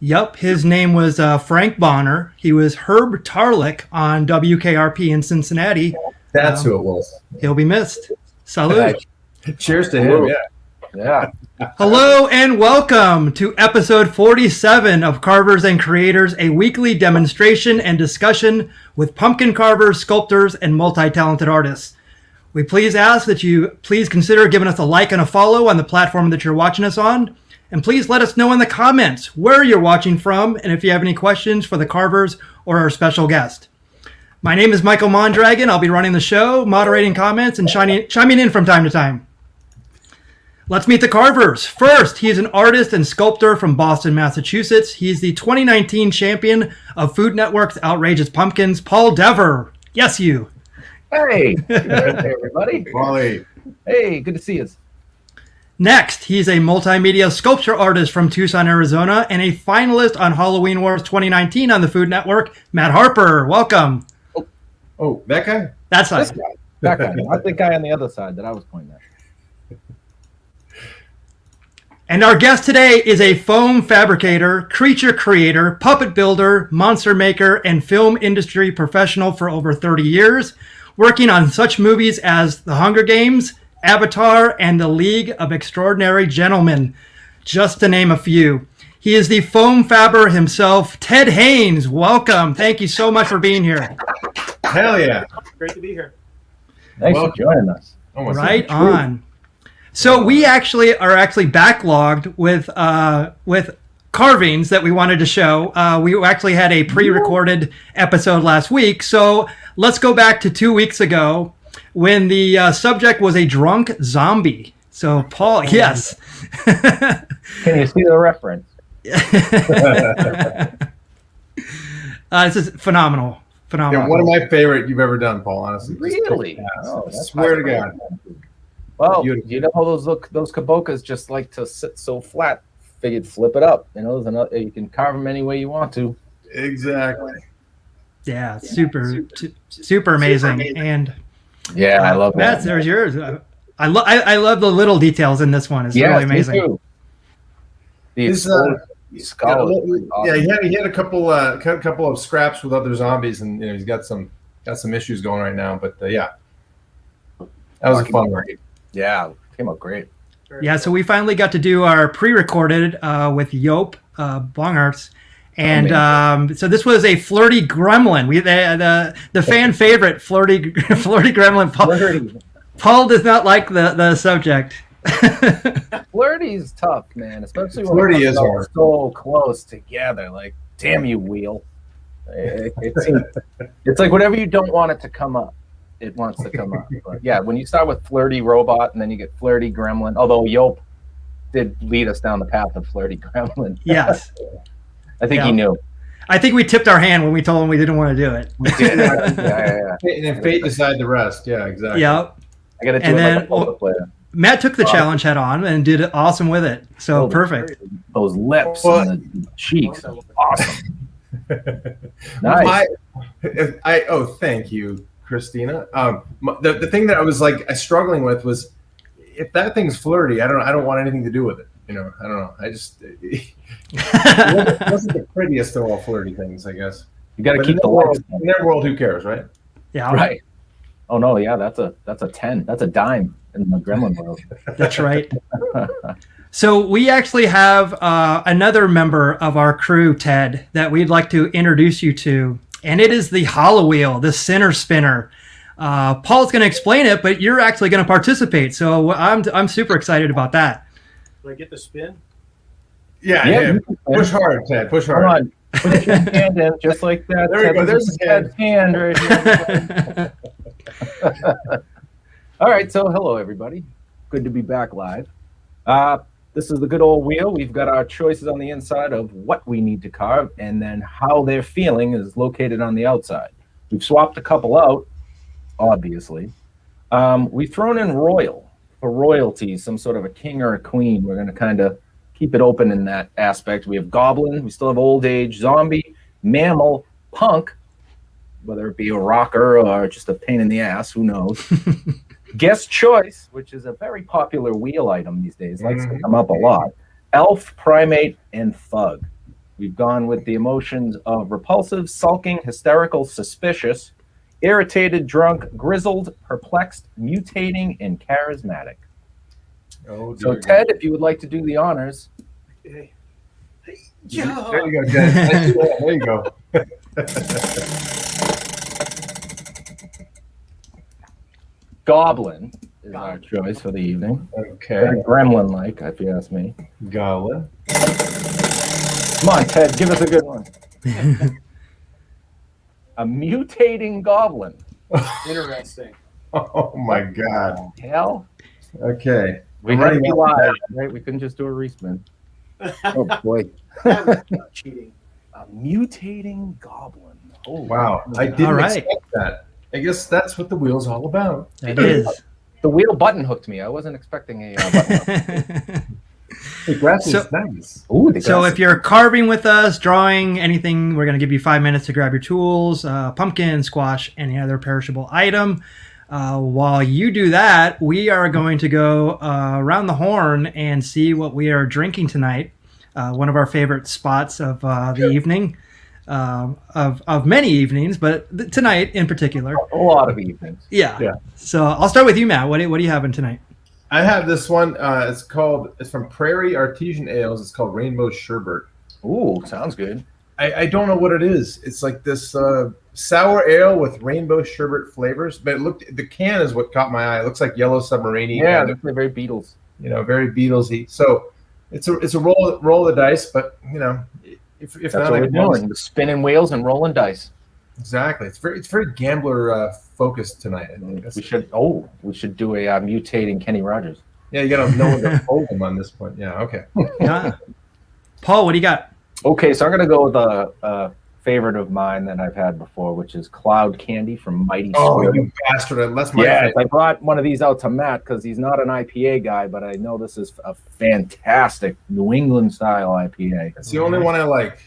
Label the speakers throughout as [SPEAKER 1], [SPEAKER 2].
[SPEAKER 1] Yep, his name was Frank Bonner. He was Herb Tarlick on WKRP in Cincinnati.
[SPEAKER 2] That's who it was.
[SPEAKER 1] He'll be missed. Salute.
[SPEAKER 2] Cheers to him,
[SPEAKER 3] Yeah.
[SPEAKER 1] Hello and welcome to episode 47 of Carvers and Creators, a weekly demonstration and discussion with pumpkin carvers, sculptors, and multi-talented artists. We please ask that you please consider giving us a like and a follow on the platform that you're watching us on. And please let us know in the comments where you're watching from and if you have any questions for the carvers or our special guest. My name is Michael Mondragon. I'll be running the show, moderating comments, and chiming in from time to time. Let's meet the carvers. First, he is an artist and sculptor from Boston, Massachusetts. He's the 2019 champion of Food Network's Outrageous Pumpkins, Paul Dever. Yes, you.
[SPEAKER 3] Hey, everybody.
[SPEAKER 2] Wally.
[SPEAKER 3] Hey, good to see you.
[SPEAKER 1] Next, he's a multimedia sculpture artist from Tucson, Arizona, and a finalist on Halloween Wars 2019 on the Food Network, Matt Harper. Welcome.
[SPEAKER 2] Oh, that guy?
[SPEAKER 1] That's
[SPEAKER 3] This guy. That guy. Not the guy on the other side that I was pointing at.
[SPEAKER 1] And our guest today is a foam fabricator, creature creator, puppet builder, monster maker, and film industry professional for over 30 years, working on such movies as The Hunger Games, Avatar, and The League of Extraordinary Gentlemen, just to name a few. He is the foam fabber himself, Ted Haines. Welcome. Thank you so much for being here.
[SPEAKER 2] Hell yeah.
[SPEAKER 4] Great to be here.
[SPEAKER 3] Thanks for joining us.
[SPEAKER 2] Almost
[SPEAKER 1] Right on. So we are actually backlogged with carvings that we wanted to show. We actually had a pre-recorded episode last week. So let's go back to 2 weeks ago when the subject was a drunk zombie. So Paul, yes.
[SPEAKER 3] Can you see the reference?
[SPEAKER 1] This is phenomenal.
[SPEAKER 2] Yeah, one of my favorite you've ever done, Paul, honestly.
[SPEAKER 3] Really?
[SPEAKER 2] Oh, I swear to God.
[SPEAKER 3] Well,
[SPEAKER 2] Beautiful.
[SPEAKER 3] you know how those kabokas just like to sit so flat. Figured flip it up. You know, you can carve them any way you want to.
[SPEAKER 2] Exactly.
[SPEAKER 1] Yeah, super amazing. And
[SPEAKER 3] Yeah, I love
[SPEAKER 1] Matt,
[SPEAKER 3] that.
[SPEAKER 1] there's yours. I love the little details in this one. It's really amazing.
[SPEAKER 3] Me too.
[SPEAKER 2] He's, he had a couple of scraps with other zombies, and he's got some issues going right now. But yeah, that was a fun read.
[SPEAKER 3] Yeah, came out great.
[SPEAKER 1] Yeah, so we finally got to do our pre-recorded with Yope Bongarts. And so this was a flirty gremlin. The fan favorite flirty gremlin. Paul does not like the subject.
[SPEAKER 3] Flirty's tough, man, especially when
[SPEAKER 2] Flirty
[SPEAKER 3] it's
[SPEAKER 2] is hard.
[SPEAKER 3] so close together. Like, damn you, wheel. It's like whatever you don't want it to come up, it wants to come up. But yeah, when you start with flirty robot and then you get flirty gremlin, although Yope did lead us down the path of flirty gremlin.
[SPEAKER 1] Yes.
[SPEAKER 3] I think he knew.
[SPEAKER 1] I think we tipped our hand when we told him we didn't want to do it.
[SPEAKER 3] We did. Yeah.
[SPEAKER 2] And then fate decided the rest. Yeah, exactly.
[SPEAKER 1] Yep.
[SPEAKER 3] I got to do it like a poker player.
[SPEAKER 1] Matt took the challenge head on and did awesome with it. So perfect.
[SPEAKER 3] Those lips and the cheeks. Awesome. Nice.
[SPEAKER 2] Thank you, Christina. The thing that I was struggling with was if that thing's flirty, I don't want anything to do with it. I don't know. I just it wasn't the prettiest of all flirty things, I guess.
[SPEAKER 3] You got to keep
[SPEAKER 2] in
[SPEAKER 3] the lips.
[SPEAKER 2] In their world, who cares, right?
[SPEAKER 1] Yeah.
[SPEAKER 3] Right. Oh no, yeah, that's a 10. That's a dime in the gremlin world.
[SPEAKER 1] That's right. So we actually have another member of our crew, Ted, that we'd like to introduce you to, and it is the Hollow Wheel, the center spinner. Paul's going to explain it, but you're actually going to participate. So I'm super excited about that.
[SPEAKER 4] Do I get the spin?
[SPEAKER 2] Yeah. Push hard, Ted. Push hard.
[SPEAKER 3] Come on. Put your hand in just like that.
[SPEAKER 2] There we go. There's
[SPEAKER 3] Ted's hand right here. All right. So hello, everybody. Good to be back live. This is the good old wheel. We've got our choices on the inside of what we need to carve, and then how they're feeling is located on the outside. We've swapped a couple out, obviously. We've thrown in royal for royalty, some sort of a king or a queen. We're going to kind of keep it open in that aspect. We have goblin. We still have old age, zombie, mammal, punk, whether it be a rocker or just a pain in the ass, who knows. Guest choice, which is a very popular wheel item these days, likes to come up a lot. Elf, primate, and thug. We've gone with the emotions of repulsive, sulking, hysterical, suspicious, irritated, drunk, grizzled, perplexed, mutating, and charismatic.
[SPEAKER 2] Oh,
[SPEAKER 3] So,
[SPEAKER 2] dear
[SPEAKER 3] Ted, if you would like to do the honors.
[SPEAKER 4] Hey.
[SPEAKER 2] God. There you go, Ted. There you go.
[SPEAKER 3] Goblin is our choice for the evening.
[SPEAKER 2] Okay.
[SPEAKER 3] Very gremlin-like, if you ask me.
[SPEAKER 2] Goblin.
[SPEAKER 3] Come on, Ted, give us a good one. A mutating goblin.
[SPEAKER 4] Interesting.
[SPEAKER 2] Oh my God.
[SPEAKER 3] Hell,
[SPEAKER 2] Okay.
[SPEAKER 3] we had to be live, right? We couldn't just do a respin. Oh boy,
[SPEAKER 4] That was not cheating.
[SPEAKER 3] a mutating goblin. Oh
[SPEAKER 2] Wow. I
[SPEAKER 1] All
[SPEAKER 2] didn't
[SPEAKER 1] right.
[SPEAKER 2] expect that. I guess that's what the wheel's all about.
[SPEAKER 1] It is.
[SPEAKER 3] The wheel button hooked me. I wasn't expecting a button hook.
[SPEAKER 2] The grass
[SPEAKER 1] So-
[SPEAKER 2] is nice.
[SPEAKER 3] Ooh, the
[SPEAKER 1] So
[SPEAKER 3] grass
[SPEAKER 1] if you're carving with us, drawing, anything, we're going to give you 5 minutes to grab your tools, pumpkin, squash, any other perishable item. While you do that, we are going to go around the horn and see what we are drinking tonight. One of our favorite spots of the evening, of many evenings, but tonight in particular.
[SPEAKER 3] a lot of evenings.
[SPEAKER 1] Yeah.
[SPEAKER 2] Yeah.
[SPEAKER 1] So I'll start with you, Matt. What are you having tonight?
[SPEAKER 2] I have this one. It's from Prairie Artesian Ales. It's called Rainbow Sherbet.
[SPEAKER 3] Ooh, sounds good.
[SPEAKER 2] I don't know what it is. It's like this sour ale with rainbow sherbet flavors, but the can is what caught my eye. It looks like Yellow Submarine.
[SPEAKER 3] Yeah, they're very Beatles.
[SPEAKER 2] Very Beatlesy. So it's a roll of the dice, but if
[SPEAKER 3] That's
[SPEAKER 2] not,
[SPEAKER 3] what
[SPEAKER 2] I
[SPEAKER 3] we're
[SPEAKER 2] can
[SPEAKER 3] doing. The spinning wheels and rolling dice.
[SPEAKER 2] exactly. It's very gambler focused tonight. I think.
[SPEAKER 3] We should do a mutating Kenny Rogers.
[SPEAKER 2] Yeah, you gotta know when to hold them on this point. Yeah, okay.
[SPEAKER 1] Yeah. Paul, what do you got?
[SPEAKER 3] Okay, so I'm gonna go with a favorite of mine that I've had before, which is Cloud Candy from Mighty
[SPEAKER 2] Oh,
[SPEAKER 3] Square.
[SPEAKER 2] you bastard! That's my
[SPEAKER 3] Yes,
[SPEAKER 2] favorite.
[SPEAKER 3] I brought one of these out to Matt because he's not an IPA guy, but I know this is a fantastic New England style IPA.
[SPEAKER 2] It's the only one I like.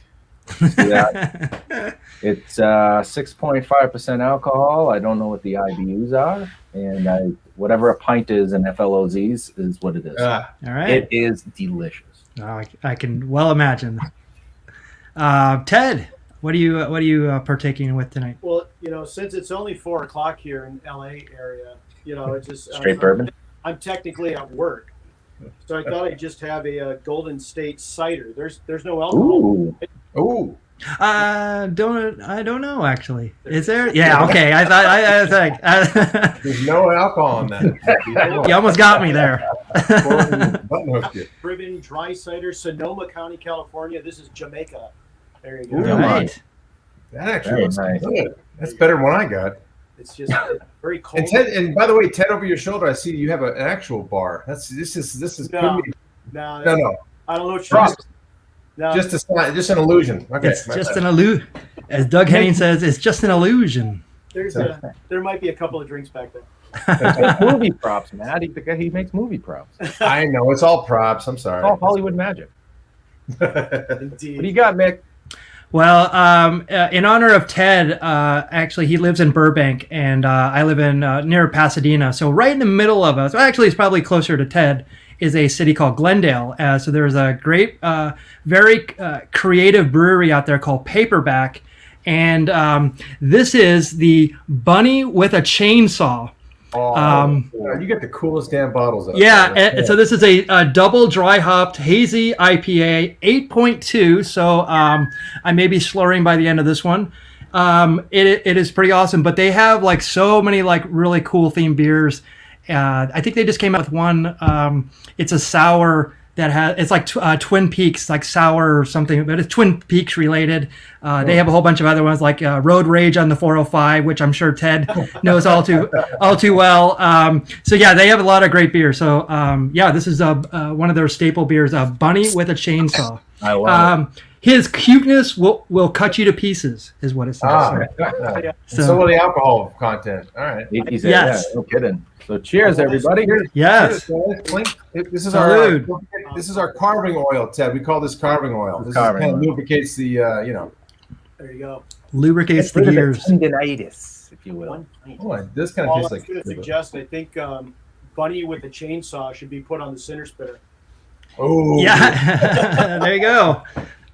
[SPEAKER 3] Yeah, it's 6.5% alcohol. I don't know what the IBUs are, and whatever a pint is in FLOZs is what it is.
[SPEAKER 1] All right.
[SPEAKER 3] It is delicious.
[SPEAKER 1] Oh, I can well imagine. Ted, what are you partaking with tonight?
[SPEAKER 4] Well, since it's only 4 o'clock here in LA area, it's just
[SPEAKER 3] Straight bourbon.
[SPEAKER 4] I'm technically at work, so I thought I'd just have a Golden State cider. There's no alcohol.
[SPEAKER 3] Ooh,
[SPEAKER 2] Ooh,
[SPEAKER 1] I don't know actually. Is there? Yeah. Okay. I think
[SPEAKER 2] there's no alcohol in that.
[SPEAKER 1] you almost got me there.
[SPEAKER 2] Button hooked you.
[SPEAKER 4] Bourbon dry cider, Sonoma County, California. This is Jamaica. There you go.
[SPEAKER 2] Ooh.
[SPEAKER 1] All right.
[SPEAKER 2] That actually
[SPEAKER 3] Very
[SPEAKER 2] looks
[SPEAKER 3] nice.
[SPEAKER 2] good. That's better than what I got.
[SPEAKER 4] It's just very cold.
[SPEAKER 2] And Ted, and by the way, Ted, over your shoulder, I see you have an actual bar. This is
[SPEAKER 4] No.
[SPEAKER 2] couldn't be-
[SPEAKER 4] No,
[SPEAKER 2] no,
[SPEAKER 4] I don't know what
[SPEAKER 2] Props.
[SPEAKER 4] No,
[SPEAKER 2] just an illusion. Okay,
[SPEAKER 1] It's just an illusion. As Doug Henning says, it's just an illusion.
[SPEAKER 4] there might be a couple of drinks back there.
[SPEAKER 3] Make movie props, Matt. He makes movie props.
[SPEAKER 2] I know it's all props. I'm sorry.
[SPEAKER 3] Oh, Hollywood magic.
[SPEAKER 4] Indeed.
[SPEAKER 3] What do you got, Mick?
[SPEAKER 1] Well, in honor of Ted, actually, he lives in Burbank, and I live in near Pasadena. So right in the middle of us, well, actually, it's probably closer to Ted, is a city called Glendale. So there's a great, very creative brewery out there called Paperback, and this is the Bunny with a Chainsaw.
[SPEAKER 2] You get the coolest damn bottles. Out
[SPEAKER 1] Yeah,
[SPEAKER 2] there.
[SPEAKER 1] and so this is a double dry hopped hazy IPA, 8.2. So I may be slurring by the end of this one. It is pretty awesome, but they have like so many like really cool themed beers. I think they just came out with one. It's a sour that has, it's like Twin Peaks, like sour or something, but it's Twin Peaks related. They have a whole bunch of other ones like Road Rage on the 405, which I'm sure Ted knows all too well. So yeah, they have a lot of great beer. So yeah, this is one of their staple beers, Bunny with a Chainsaw.
[SPEAKER 3] I love
[SPEAKER 1] His cuteness will cut you to pieces, is what it says.
[SPEAKER 2] So will the alcohol content. All right.
[SPEAKER 3] it. He said,
[SPEAKER 1] Yes.
[SPEAKER 3] yeah, no kidding. So cheers, everybody.
[SPEAKER 1] Yes.
[SPEAKER 2] This is
[SPEAKER 1] Salud.
[SPEAKER 2] our carving oil, Ted. We call this carving oil. This
[SPEAKER 3] Carving
[SPEAKER 2] kind of
[SPEAKER 3] oil.
[SPEAKER 2] lubricates the
[SPEAKER 4] There you go.
[SPEAKER 1] Lubricates the
[SPEAKER 3] Rid of
[SPEAKER 1] gears.
[SPEAKER 3] tendinitis, if you will.
[SPEAKER 4] One pint.
[SPEAKER 2] Oh, this kind of
[SPEAKER 4] All
[SPEAKER 2] tastes
[SPEAKER 4] I
[SPEAKER 2] like.
[SPEAKER 4] was going to suggest, I think Bunny with a chainsaw should be put on the center spitter.
[SPEAKER 2] Oh
[SPEAKER 1] Yeah, there you go.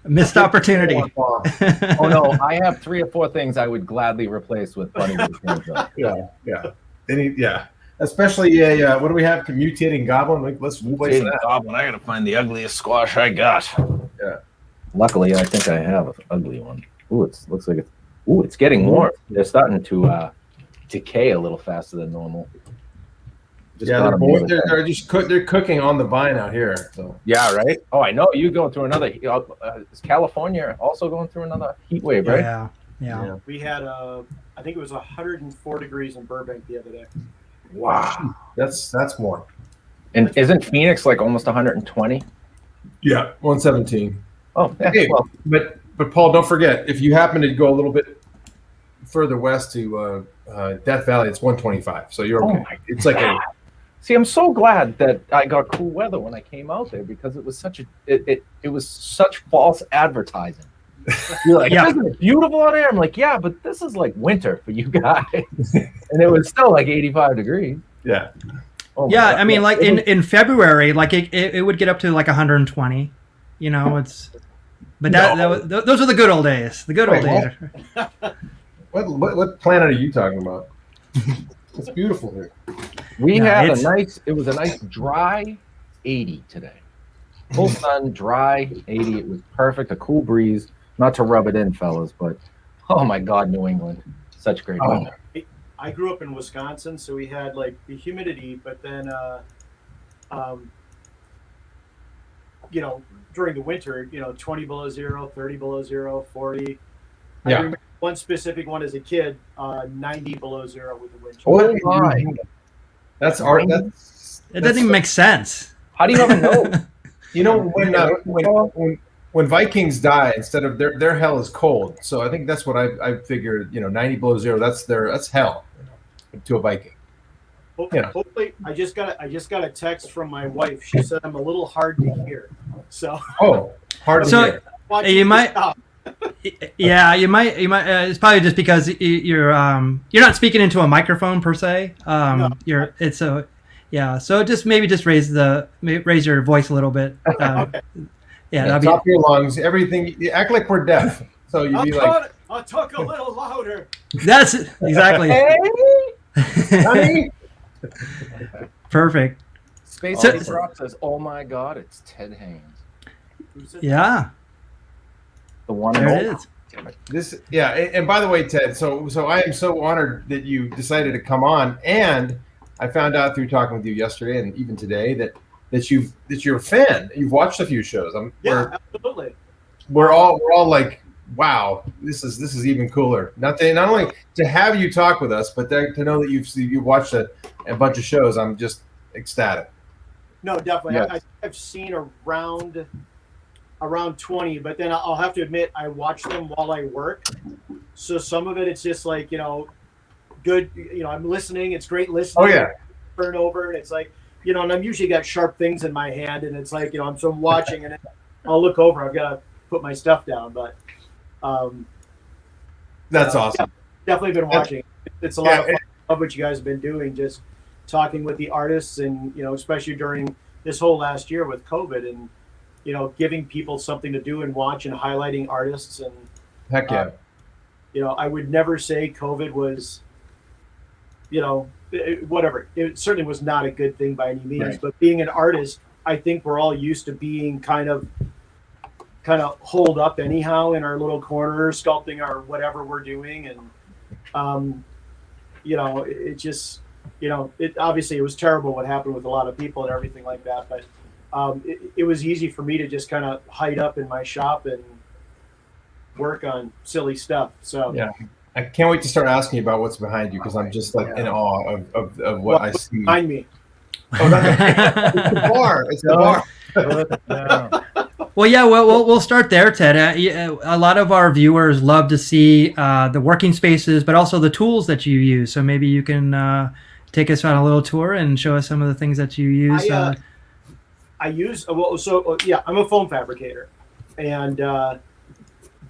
[SPEAKER 1] Missed opportunity.
[SPEAKER 3] Oh no, I have 3 or 4 things I would gladly replace with bunny returns.
[SPEAKER 2] Yeah. They need, especially what do we have? Mutating goblin. Let's replace that.
[SPEAKER 3] Goblin. I gotta find the ugliest squash I got.
[SPEAKER 2] Yeah.
[SPEAKER 3] Luckily, I think I have an ugly one. Ooh, it looks like it's. Ooh, it's getting warm. They're starting to decay a little faster than normal.
[SPEAKER 2] They're cooking on the vine out here. So.
[SPEAKER 3] Yeah, right. Oh, I know you going through another. Is California also going through another heat wave, right?
[SPEAKER 1] Yeah.
[SPEAKER 4] We had I think it was 104 degrees in Burbank the other day.
[SPEAKER 3] Wow,
[SPEAKER 2] that's warm.
[SPEAKER 3] And isn't Phoenix like almost 120?
[SPEAKER 2] Yeah, 117.
[SPEAKER 3] Oh, yeah.
[SPEAKER 2] Hey,
[SPEAKER 3] Well,
[SPEAKER 2] but Paul, don't forget, if you happen to go a little bit further west to Death Valley, it's 125. So you're okay. It's like
[SPEAKER 3] see, I'm so glad that I got cool weather when I came out there because it was such it was such false advertising. You're like, isn't it beautiful out there? I'm like, yeah, but this is like winter for you guys, and it was still like 85 degrees.
[SPEAKER 2] Yeah.
[SPEAKER 3] Oh
[SPEAKER 1] Yeah, I mean, like in February, like it would get up to like 120. You know, those are the good old days. The good old days.
[SPEAKER 2] What planet are you talking about? It's beautiful here.
[SPEAKER 3] It was a nice dry 80 today. Full sun, dry 80. It was perfect. A cool breeze. Not to rub it in, fellas, but oh my God, New England, such great weather.
[SPEAKER 4] I grew up in Wisconsin, so we had like the humidity, but then during the winter, 20 below zero, 30 below zero, 40. I remember one specific one as a kid, 90 below zero with the wind chill.
[SPEAKER 2] Oh my! That's art.
[SPEAKER 1] It doesn't even make sense.
[SPEAKER 3] How do you even know?
[SPEAKER 2] You know when Vikings die, instead of their hell is cold. So I think that's what I figured. 90 below zero. That's hell to a Viking.
[SPEAKER 4] Hopefully, I just got a text from my wife. She said I'm a little hard to hear. So
[SPEAKER 2] hard to hear.
[SPEAKER 1] You might. Yeah, you might. It's probably just because you're not speaking into a microphone per se.
[SPEAKER 4] No.
[SPEAKER 1] So just raise your voice a little bit.
[SPEAKER 2] Okay. Yeah, top of your lungs, everything. You act like we're deaf. So you'd be like,
[SPEAKER 4] I'll talk a little louder.
[SPEAKER 1] That's exactly.
[SPEAKER 2] Honey?
[SPEAKER 3] Perfect. Space Odyssey Rock says, "Oh my God, it's Ted Haines."
[SPEAKER 1] Yeah.
[SPEAKER 3] The one
[SPEAKER 1] there it is.
[SPEAKER 2] And by the way, Ted, so I am so honored that you decided to come on, and I found out through talking with you yesterday and even today that you're a fan. You've watched a few shows.
[SPEAKER 4] Absolutely.
[SPEAKER 2] We're all like, wow, this is even cooler. Not only to have you talk with us, but to know that you've watched a bunch of shows. I'm just ecstatic.
[SPEAKER 4] No, definitely.
[SPEAKER 2] Yes.
[SPEAKER 4] I've seen around 20, but then I'll have to admit I watch them while I work. So some of it, it's just like, good, I'm listening. It's great listening.
[SPEAKER 2] Oh yeah.
[SPEAKER 4] Turn over and it's like, and I'm usually got sharp things in my hand and it's like, I'm watching and I'll look over. I've got to put my stuff down, but
[SPEAKER 2] that's awesome.
[SPEAKER 4] Definitely been watching. It's a lot of fun. I love what you guys have been doing, just talking with the artists and, especially during this whole last year with COVID and, giving people something to do and watch and highlighting artists. And
[SPEAKER 2] heck yeah.
[SPEAKER 4] I would never say COVID was, whatever. It certainly was not a good thing by any means, right. But being an artist, I think we're all used to being kind of holed up anyhow in our little corner, sculpting our whatever we're doing. And, it just, it obviously it was terrible what happened with a lot of people and everything like that. But it was easy for me to just kind of hide up in my shop and work on silly stuff. So yeah,
[SPEAKER 2] I can't wait to start asking you about what's behind you because I'm just like in awe of what I see
[SPEAKER 4] behind me.
[SPEAKER 2] Oh, it's the bar. It's the bar.
[SPEAKER 1] Well, yeah, we'll start there, Ted. A lot of our viewers love to see the working spaces, but also the tools that you use. So maybe you can take us on a little tour and show us some of the things that you use.
[SPEAKER 4] I'm a foam fabricator, and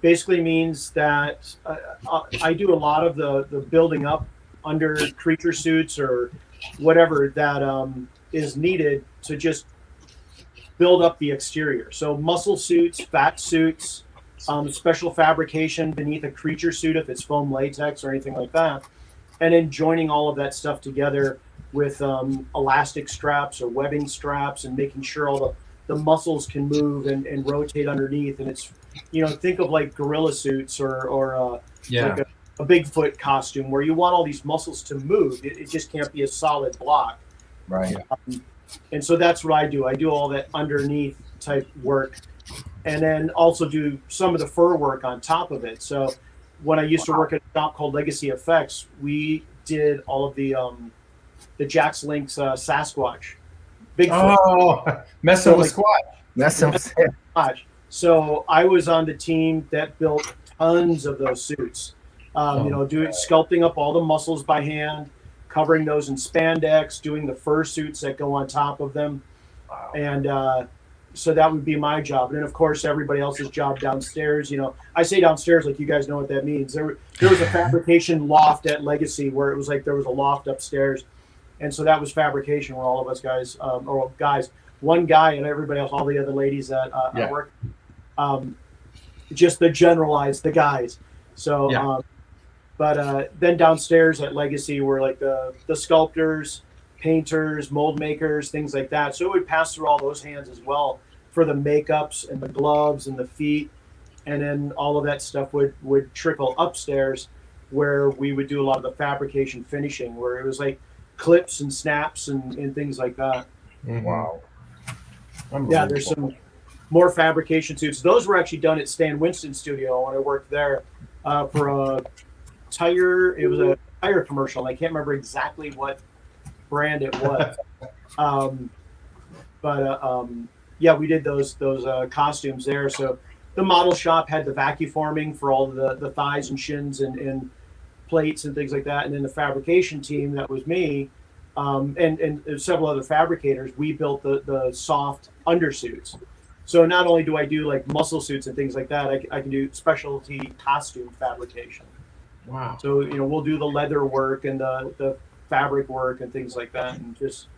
[SPEAKER 4] basically means that I do a lot of the building up under creature suits or whatever that is needed to just build up the exterior. So muscle suits, fat suits, special fabrication beneath a creature suit if it's foam latex or anything like that, and then joining all of that stuff together with elastic straps or webbing straps and making sure all the muscles can move and rotate underneath. And it's, think of like gorilla suits or like a Bigfoot costume where you want all these muscles to move. It just can't be a solid block.
[SPEAKER 3] Right.
[SPEAKER 4] And so that's what I do. I do all that underneath type work, and then also do some of the fur work on top of it. So when I used to work at a shop called Legacy Effects, we did all of the Jax Link's Sasquatch. Bigfoot.
[SPEAKER 2] Oh, messing with Squatch.
[SPEAKER 3] Messing with
[SPEAKER 4] Squatch. So I was on the team that built tons of those suits. Sculpting up all the muscles by hand, covering those in spandex, doing the fur suits that go on top of them.
[SPEAKER 2] Wow.
[SPEAKER 4] And so that would be my job. And then, of course, everybody else's job downstairs. I say downstairs like you guys know what that means. There was a fabrication loft at Legacy where it was like there was a loft upstairs. And so that was fabrication where all of us guys, one guy and everybody else, all the other ladies that I work, just the generalized, the guys. So, but then downstairs at Legacy were like the sculptors, painters, mold makers, things like that. So it would pass through all those hands as well for the makeups and the gloves and the feet. And then all of that stuff would trickle upstairs where we would do a lot of the fabrication finishing, where it was like clips and snaps and things like that.
[SPEAKER 3] Wow.
[SPEAKER 4] Yeah, there's some more fabrication suits. Those were actually done at Stan Winston's studio when I worked there for a tire. It was a tire commercial. I can't remember exactly what brand it was. We did those costumes there. So the model shop had the vacuum forming for all the thighs and shins and plates and things like that. And then the fabrication team, that was me, and several other fabricators, we built the soft undersuits. So not only do I do like muscle suits and things like that, I can do specialty costume fabrication.
[SPEAKER 2] Wow.
[SPEAKER 4] So, we'll do the leather work and the fabric work and things like that, and just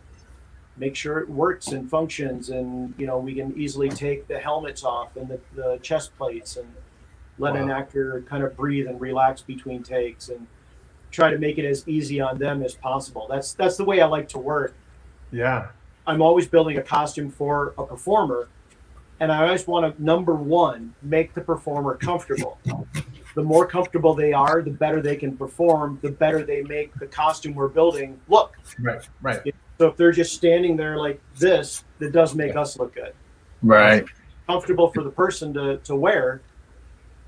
[SPEAKER 4] make sure it works and functions. And, we can easily take the helmets off and the chest plates and let an actor kind of breathe and relax between takes and try to make it as easy on them as possible. That's the way I like to work.
[SPEAKER 2] Yeah.
[SPEAKER 4] I'm always building a costume for a performer, and I always want to, number one, make the performer comfortable. The more comfortable they are, the better they can perform, the better they make the costume we're building look.
[SPEAKER 2] Right.
[SPEAKER 4] So if they're just standing there like this, that does make us look good.
[SPEAKER 3] Right.
[SPEAKER 4] Comfortable for the person to wear,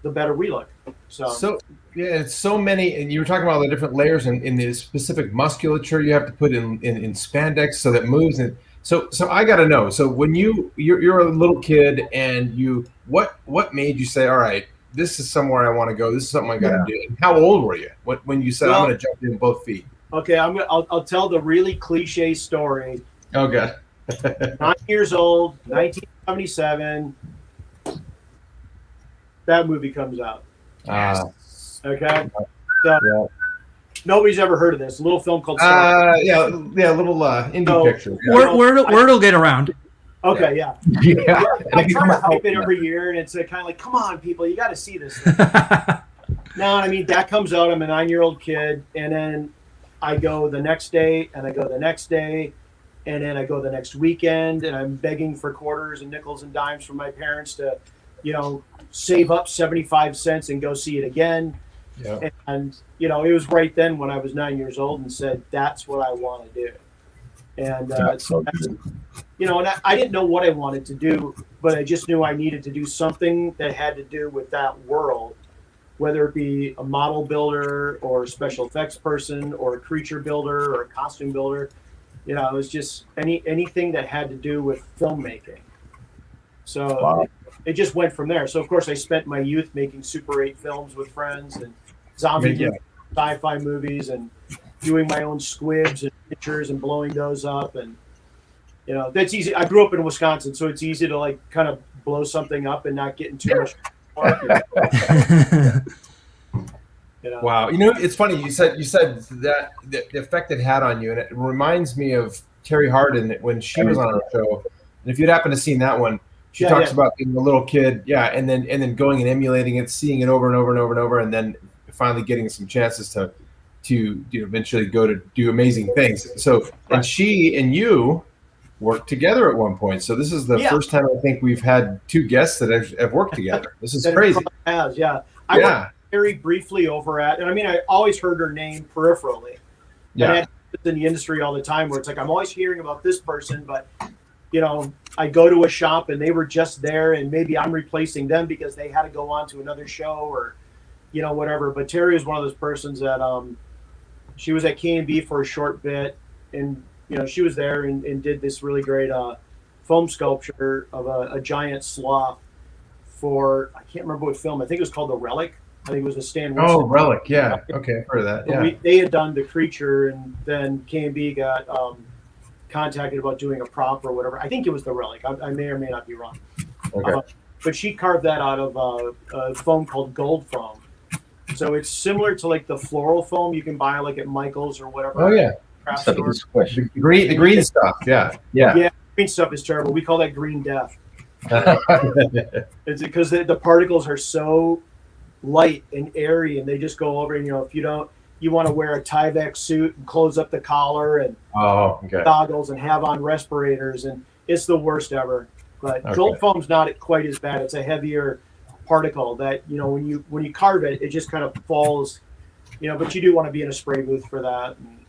[SPEAKER 4] the better we look. So
[SPEAKER 2] it's so many, and you were talking about the different layers in the specific musculature you have to put in spandex so that it moves. And so I got to know. So when you're a little kid and what made you say, all right, this is somewhere I want to go. This is something I got to do. And how old were you when you said, I'm going to jump in both feet?
[SPEAKER 4] Okay, I'll tell the really cliche story.
[SPEAKER 2] Okay.
[SPEAKER 4] 9 years old, 1977. That movie comes out. Okay. So nobody's ever heard of this. A little film called Star.
[SPEAKER 2] Little indie picture.
[SPEAKER 1] Yeah. Word will get around.
[SPEAKER 4] Okay, yeah. I try to hype it every year, and it's kind of like, come on, people, you got to see this thing. No, I mean, that comes out. I'm a 9-year-old kid, and then I go the next day, and I go the next day, and then I go the next weekend, and I'm begging for quarters and nickels and dimes from my parents to, save up 75 cents and go see it again.
[SPEAKER 2] Yeah.
[SPEAKER 4] And, it was right then when I was 9 years old and said, that's what I want to do. And, and I didn't know what I wanted to do, but I just knew I needed to do something that had to do with that world, whether it be a model builder or a special effects person or a creature builder or a costume builder. It was just anything that had to do with filmmaking. So it just went from there. So, of course, I spent my youth making Super 8 films with friends and zombie sci-fi movies and doing my own squibs and pictures and blowing those up. And, that's easy. I grew up in Wisconsin, so it's easy to, kind of blow something up and not get in too much.
[SPEAKER 2] Wow. It's funny. You said that the effect it had on you, and it reminds me of Terry Hardin when she was on our show. And if you'd happen to seen that one, she talks about being a little kid, and then going and emulating it, seeing it over and over and over and over, and then finally getting some chances to eventually go to do amazing things. So, and she and you worked together at one point. So this is the first time I think we've had two guests that have worked together. This is crazy.
[SPEAKER 4] I worked very briefly over at, and I mean, I always heard her name peripherally. Yeah. And in the industry all the time where it's like, I'm always hearing about this person, but I go to a shop and they were just there and maybe I'm replacing them because they had to go on to another show or, whatever. But Terry was one of those persons that, she was at K&B for a short bit and, she was there and did this really great, foam sculpture of a giant sloth for, I can't remember what film. I think it was called The Relic. I think it was a Stan Winston.
[SPEAKER 2] Oh, Relic. Yeah. Okay. I've heard of that. Yeah.
[SPEAKER 4] They had done The Creature and then K&B got, contacted about doing a prop or whatever. I think it was The Relic. I may or may not be wrong.
[SPEAKER 2] Okay.
[SPEAKER 4] But she carved that out of a foam called gold foam. So it's similar to like the floral foam you can buy like at Michael's or whatever.
[SPEAKER 2] Oh yeah. The green stuff. Yeah.
[SPEAKER 4] Yeah. Green stuff is terrible. We call that green death. It's because the particles are so light and airy and they just go over and if you want to wear a Tyvek suit and close up the collar and goggles and have on respirators and it's the worst ever. But gold foam's not quite as bad. It's a heavier particle that when you carve it, it just kind of falls. But you do want to be in a spray booth for that. And,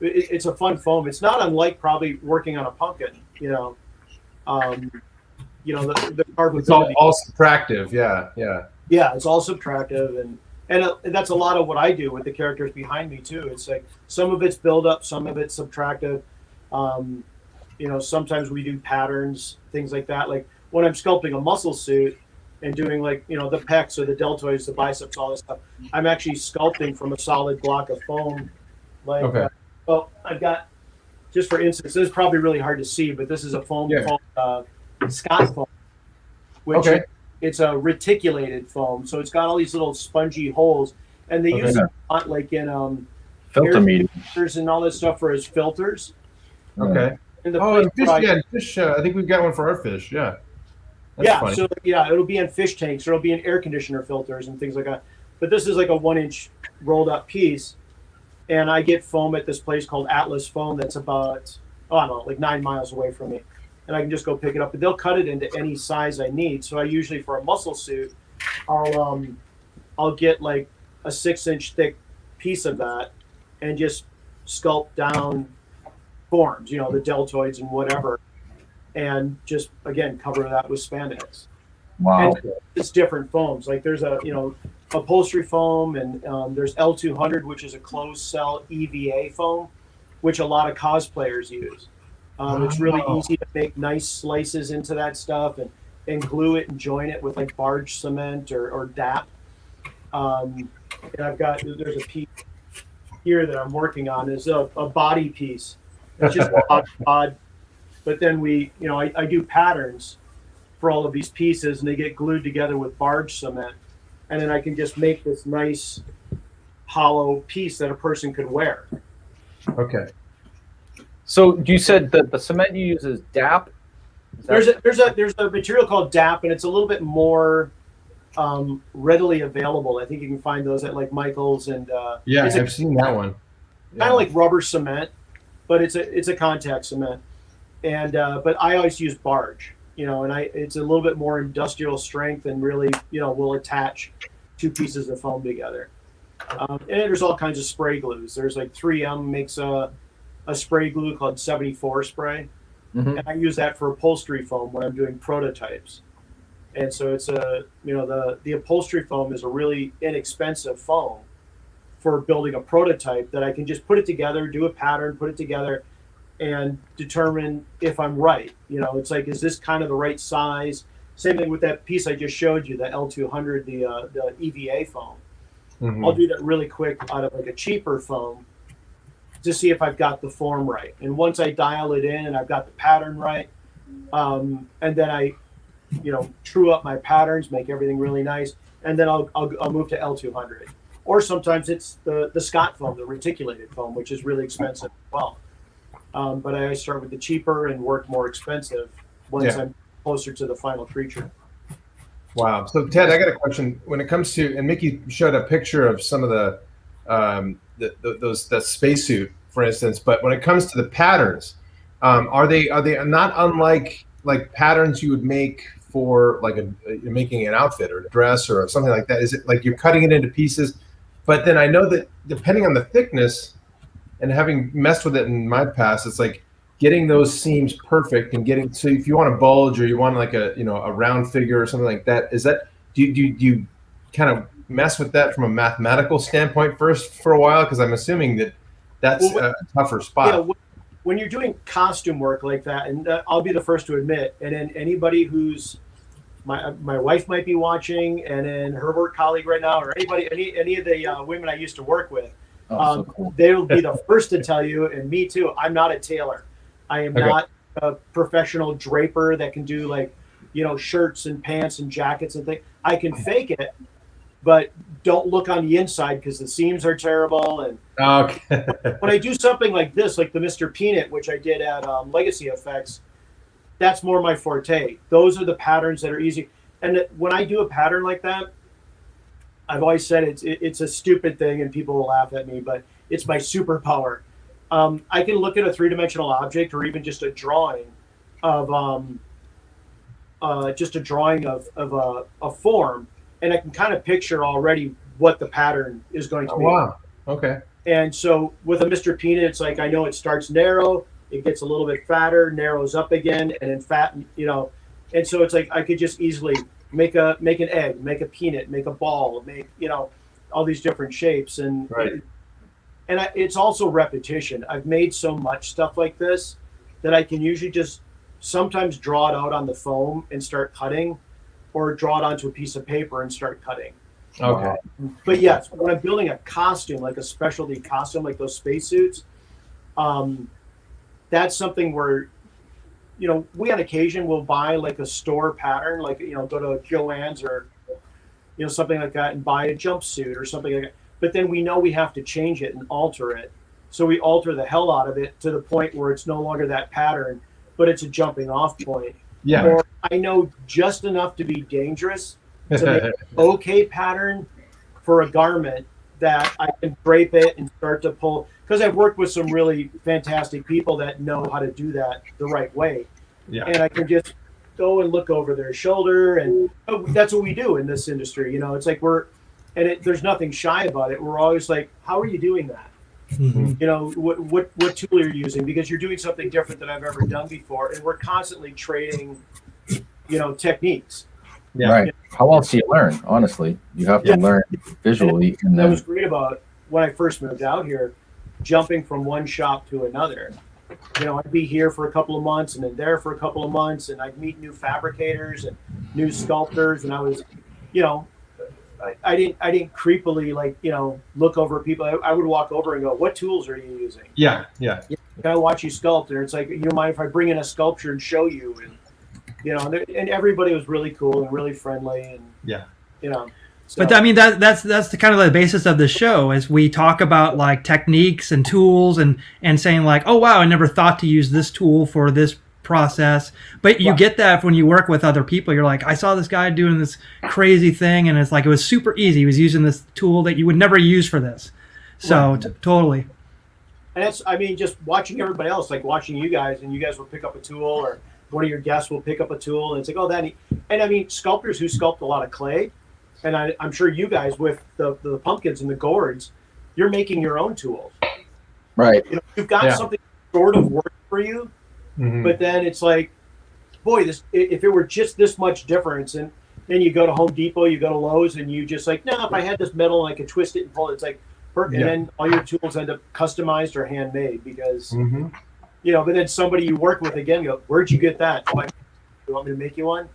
[SPEAKER 4] it's a fun foam. It's not unlike probably working on a pumpkin. The carbon.
[SPEAKER 2] It's all subtractive. Yeah.
[SPEAKER 4] Yeah, it's all subtractive and that's a lot of what I do with the characters behind me too. It's like some of it's build up, some of it's subtractive. Sometimes we do patterns, things like that. Like when I'm sculpting a muscle suit and doing like, the pecs or the deltoids, the biceps, all this stuff, I'm actually sculpting from a solid block of foam. Like, I've got, just for instance, this is probably really hard to see, but this is a foam called Scott foam, which it's a reticulated foam, so it's got all these little spongy holes, and they use it a lot, like in
[SPEAKER 3] filter media
[SPEAKER 4] and all this stuff for his filters.
[SPEAKER 2] Okay.
[SPEAKER 4] And
[SPEAKER 2] fish. I think we've got one for our fish. Yeah.
[SPEAKER 4] That's funny. So it'll be in fish tanks, or it'll be in air conditioner filters and things like that. But this is like a 1-inch rolled up piece, and I get foam at this place called Atlas Foam that's about like 9 miles away from me. And I can just go pick it up, but they'll cut it into any size I need. So I usually, for a muscle suit, I'll get like a 6-inch thick piece of that and just sculpt down forms, the deltoids and whatever, and just again cover that with spandex.
[SPEAKER 3] Wow.
[SPEAKER 4] And it's different foams. Like there's upholstery foam, and there's L200, which is a closed cell EVA foam, which a lot of cosplayers use. It's really easy to make nice slices into that stuff and glue it and join it with like barge cement or DAP. And there's a piece here that I'm working on is a body piece. It's just odd. But then I do patterns for all of these pieces and they get glued together with barge cement. And then I can just make this nice hollow piece that a person could wear.
[SPEAKER 2] Okay.
[SPEAKER 3] So you said that the cement you use is DAP?
[SPEAKER 4] There's a material called DAP, and it's a little bit more readily available. I think you can find those at like Michael's and
[SPEAKER 2] I've seen that one.
[SPEAKER 4] Kind of like rubber cement, but it's a contact cement. And but I always use barge, and it's a little bit more industrial strength and really will attach two pieces of foam together. And there's all kinds of spray glues. There's like 3M makes a spray glue called 74 spray. Mm-hmm. And I use that for upholstery foam when I'm doing prototypes. And so it's the upholstery foam is a really inexpensive foam for building a prototype that I can just put it together, do a pattern, put it together, and determine if I'm right. It's like, is this kind of the right size? Same thing with that piece I just showed you, the L200, the EVA foam. Mm-hmm. I'll do that really quick out of like a cheaper foam to see if I've got the form right. And once I dial it in and I've got the pattern right, and then I, true up my patterns, make everything really nice, and then I'll move to L200. Or sometimes it's the Scott foam, the reticulated foam, which is really expensive as well. But I always start with the cheaper and work more expensive once I'm closer to the final creature.
[SPEAKER 2] Wow. So Ted, I got a question. When it comes to, and Mickey showed a picture of some of the spacesuit, for instance. But when it comes to the patterns, are they not unlike like patterns you would make for like you're making an outfit or a dress or something like that? Is it like you're cutting it into pieces? But then I know that depending on the thickness, and having messed with it in my past, it's like getting those seams perfect and getting, so if you want a bulge or you want like a round figure or something like that, do you kind of mess with that from a mathematical standpoint first for a while? Because I'm assuming that's a tougher spot.
[SPEAKER 4] Yeah, when you're doing costume work like that, and I'll be the first to admit, and then anybody who's my wife might be watching, and then her work colleague right now, or any of the women I used to work with,
[SPEAKER 3] so cool.
[SPEAKER 4] they'll be the first to tell you, and me too, I'm not a tailor. I am not a professional draper that can do like, shirts and pants and jackets and things. I can fake it, but don't look on the inside because the seams are terrible. And when I do something like this, like the Mr. Peanut, which I did at Legacy Effects, that's more my forte. Those are the patterns that are easy. And when I do a pattern like that, I've always said it's a stupid thing and people will laugh at me, but it's my superpower. I can look at a three-dimensional object or even just a drawing of a form, and I can kind of picture already what the pattern is going to be.
[SPEAKER 2] Wow. Okay.
[SPEAKER 4] And so with a Mr. Peanut, it's like I know it starts narrow, it gets a little bit fatter, narrows up again, and then fat, and so it's like I could just easily make an egg, make a peanut, make a ball, make all these different shapes, and it's also repetition. I've made so much stuff like this that I can usually just sometimes draw it out on the foam and start cutting, or draw it onto a piece of paper and start cutting.
[SPEAKER 2] Okay.
[SPEAKER 4] But yes, when I'm building a costume, like a specialty costume, like those spacesuits, that's something where, we on occasion will buy like a store pattern, like, go to Joann's or, something like that and buy a jumpsuit or something like that. But then we know we have to change it and alter it. So we alter the hell out of it to the point where it's no longer that pattern, but it's a jumping off point.
[SPEAKER 2] Yeah.
[SPEAKER 4] Or I know just enough to be dangerous to make an okay pattern for a garment that I can drape it and start to pull. Because I've worked with some really fantastic people that know how to do that the right way.
[SPEAKER 2] Yeah.
[SPEAKER 4] And I can just go and look over their shoulder. And that's what we do in this industry. It's like there's nothing shy about it. We're always like, how are you doing that? Mm-hmm. What tool are you using? Because you're doing something different than I've ever done before. And we're constantly trading, techniques.
[SPEAKER 2] Yeah.
[SPEAKER 3] Right. How else do you learn? Honestly, you have to learn visually.
[SPEAKER 4] And that was great about when I first moved out here, jumping from one shop to another. I'd be here for a couple of months and then there for a couple of months, and I'd meet new fabricators and new sculptors. And I was, I didn't creepily look over people. I would walk over and go, "What tools are you using?"
[SPEAKER 2] Yeah. Yeah.
[SPEAKER 4] Can I watch you sculpt? And it's like, you don't mind if I bring in a sculpture and show you? And and everybody was really cool and really friendly, and So.
[SPEAKER 1] But I mean that's the kind of the basis of the show, is we talk about like techniques and tools and saying like, oh wow, I never thought to use this tool for this process. But you get that when you work with other people. You're like, I saw this guy doing this crazy thing, and it's like it was super easy. He was using this tool that you would never use for this. So totally.
[SPEAKER 4] And that's, just watching everybody else, like watching you guys, and you guys will pick up a tool, or one of your guests will pick up a tool, and it's like, oh, that. And sculptors who sculpt a lot of clay. And I'm sure you guys with the pumpkins and the gourds, you're making your own tools.
[SPEAKER 3] Right.
[SPEAKER 4] You've got something sort of working for you, but then it's like, boy, if it were just this much difference, and then you go to Home Depot, you go to Lowe's, and you just like, no, if I had this metal and I could twist it and pull it, it's like, and then all your tools end up customized or handmade because, but then somebody you work with again go, where'd you get that? Oh, you want me to make you one?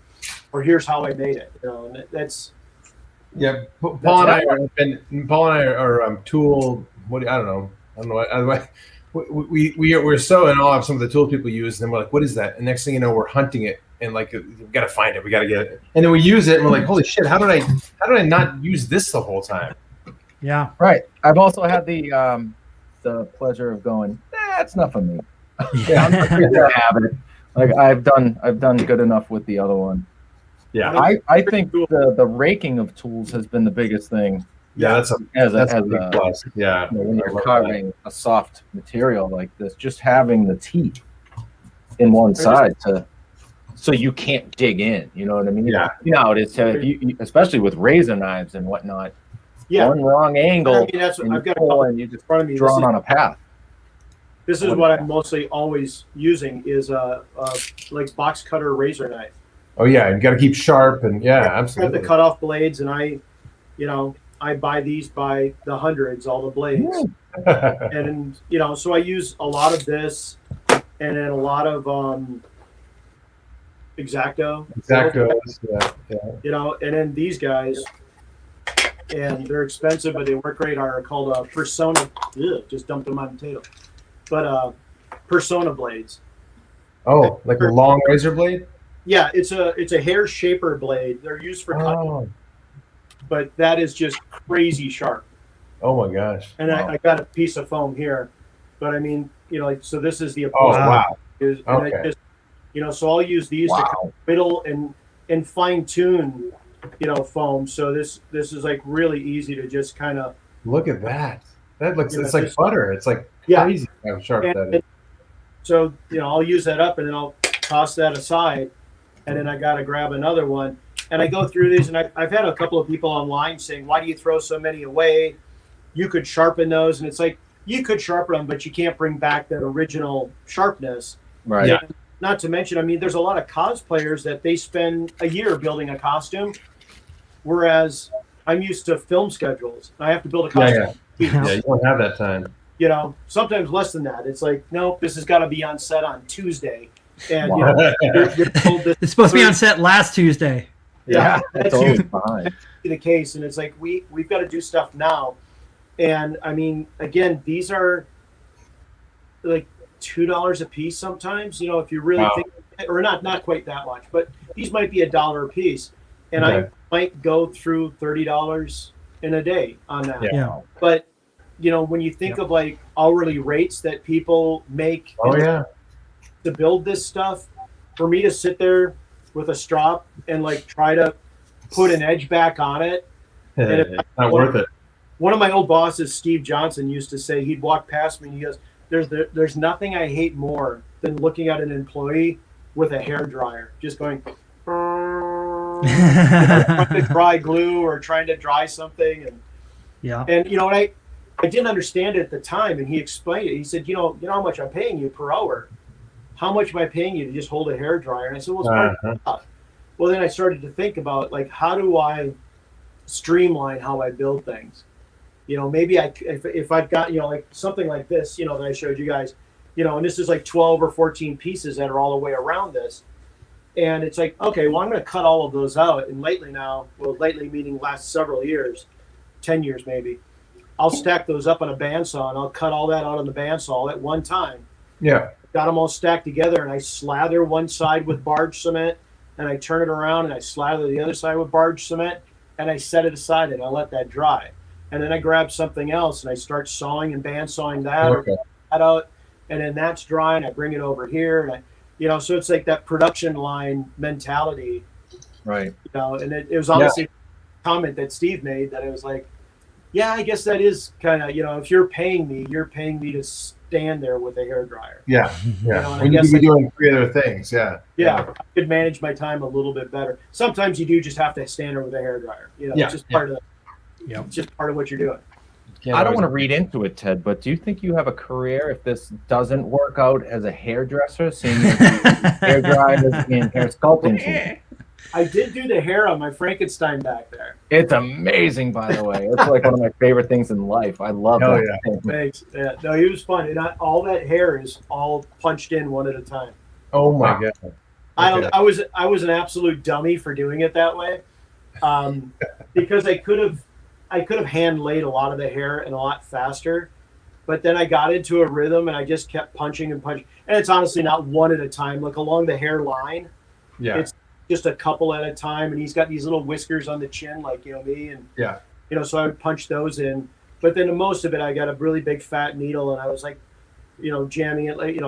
[SPEAKER 4] Or here's how I made it. And that's.
[SPEAKER 2] Yeah, Paul and I are tool. I don't know. We're so in awe of some of the tools people use, and then we're like, "What is that?" And next thing you know, we're hunting it, and like, we got to find it. We got to get it, and then we use it, and we're like, "Holy shit! How did I not use this the whole time?"
[SPEAKER 1] Yeah.
[SPEAKER 3] Right. I've also had the pleasure of going, that's not for me. Yeah, I'm not gonna have it. Like I've done good enough with the other one.
[SPEAKER 2] Yeah.
[SPEAKER 3] I think the raking of tools has been the biggest thing.
[SPEAKER 2] Yeah, that's a big
[SPEAKER 3] a
[SPEAKER 2] plus. Yeah.
[SPEAKER 3] when
[SPEAKER 2] I
[SPEAKER 3] you're
[SPEAKER 2] love
[SPEAKER 3] carving a soft material like this, just having the teeth in one side so you can't dig in. You know what I mean?
[SPEAKER 2] Yeah.
[SPEAKER 3] You know how it is, especially with razor knives and whatnot.
[SPEAKER 4] Yeah.
[SPEAKER 3] One wrong angle,
[SPEAKER 4] I mean, that's what
[SPEAKER 3] and
[SPEAKER 4] I've got a couple
[SPEAKER 3] and you just
[SPEAKER 4] in front of me.
[SPEAKER 3] drawn on a path.
[SPEAKER 4] This is what I'm mostly always using is a like box cutter razor knife.
[SPEAKER 2] Oh yeah, you got to keep sharp and absolutely.
[SPEAKER 4] The cutoff blades, and I buy these by the hundreds, all the blades, and so I use a lot of this, and then a lot of X-Acto.
[SPEAKER 2] Yeah.
[SPEAKER 4] And then these guys, and they're expensive, but they work great. Are called Persona. Just dumped them on the table, but Persona blades.
[SPEAKER 2] Oh, like a long razor blade?
[SPEAKER 4] Yeah, it's a hair shaper blade. They're used for cutting, but that is just crazy sharp.
[SPEAKER 2] Oh my gosh!
[SPEAKER 4] And I got a piece of foam here, but I mean, so this is the
[SPEAKER 2] Oh wow!
[SPEAKER 4] Okay. So I'll use these to whittle and fine tune, foam. So this is like really easy to just kind of
[SPEAKER 2] look at that. That looks it's like butter. It's like crazy how sharp that is.
[SPEAKER 4] So I'll use that up and then I'll toss that aside. And then I got to grab another one. And I go through these, and I've had a couple of people online saying, why do you throw so many away? You could sharpen those. And it's like, you could sharpen them, but you can't bring back that original sharpness.
[SPEAKER 3] Right.
[SPEAKER 4] Yeah. Not to mention, I mean, there's a lot of cosplayers that they spend a year building a costume, whereas I'm used to film schedules. I have to build a costume.
[SPEAKER 2] Yeah, you don't have that time.
[SPEAKER 4] Sometimes less than that. It's like, nope, this has got to be on set on Tuesday. And
[SPEAKER 1] you're told this it's supposed to be on set last Tuesday.
[SPEAKER 4] Yeah,
[SPEAKER 3] that's always fine.
[SPEAKER 4] The case, and it's like we've got to do stuff now. And I mean, again, these are like $2 a piece sometimes. If you really think, or not quite that much, but these might be $1 a piece, and I might go through $30 in a day on that.
[SPEAKER 1] Yeah.
[SPEAKER 4] But when you think of like hourly rates that people make. To build this stuff, for me to sit there with a strop and like try to put an edge back on it,
[SPEAKER 2] it's not worth it.
[SPEAKER 4] One of my old bosses, Steve Johnson, used to say, he'd walk past me and he goes, "There's nothing I hate more than looking at an employee with a hair dryer, just going trying to dry glue or trying to dry something." And I didn't understand it at the time, and he explained it. He said, "You know how much I'm paying you per hour. How much am I paying you to just hold a hair dryer?" And I said, "Well, it's part of the stuff." Well, then I started to think about like, how do I streamline how I build things? Maybe if I've got like something like this, that I showed you guys, and this is like 12 or 14 pieces that are all the way around this, and it's like, okay, well, I'm going to cut all of those out. And lately meaning last several years, 10 years maybe, I'll stack those up on a bandsaw and I'll cut all that out on the bandsaw at one time.
[SPEAKER 2] Yeah.
[SPEAKER 4] Got them all stacked together, and I slather one side with barge cement, and I turn it around and I slather the other side with barge cement, and I set it aside and I let that dry. And then I grab something else and I start sawing and bandsawing that out, and then that's dry, and I bring it over here, and so it's like that production line mentality,
[SPEAKER 3] right?
[SPEAKER 4] And it was honestly a comment that Steve made that it was like, yeah, I guess that is kind of if you're paying me to stand there with a hairdryer.
[SPEAKER 2] Yeah.
[SPEAKER 4] When you
[SPEAKER 2] be doing 3 other things.
[SPEAKER 4] Yeah, I could manage my time a little bit better. Sometimes you do just have to stand there with a hairdryer. It's just part of it's just part of what you're doing.
[SPEAKER 3] I don't want to read into it, Ted, but do you think you have a career if this doesn't work out as a hairdresser, seeing hair dryers and hair sculpting?
[SPEAKER 4] I did do the hair on my Frankenstein back there.
[SPEAKER 3] It's amazing, by the way. It's like one of my favorite things in life. I love that.
[SPEAKER 4] Yeah. Thanks. Yeah. No, it was fun. And all that hair is all punched in one at a time.
[SPEAKER 2] Oh my god!
[SPEAKER 4] Okay. I was an absolute dummy for doing it that way, because I could have hand laid a lot of the hair and a lot faster, but then I got into a rhythm and I just kept punching and punching. And it's honestly not one at a time. Like along the hairline, it's just a couple at a time, and he's got these little whiskers on the chin like me, and so I would punch those in. But then most of it, I got a really big fat needle, and I was like, jamming it like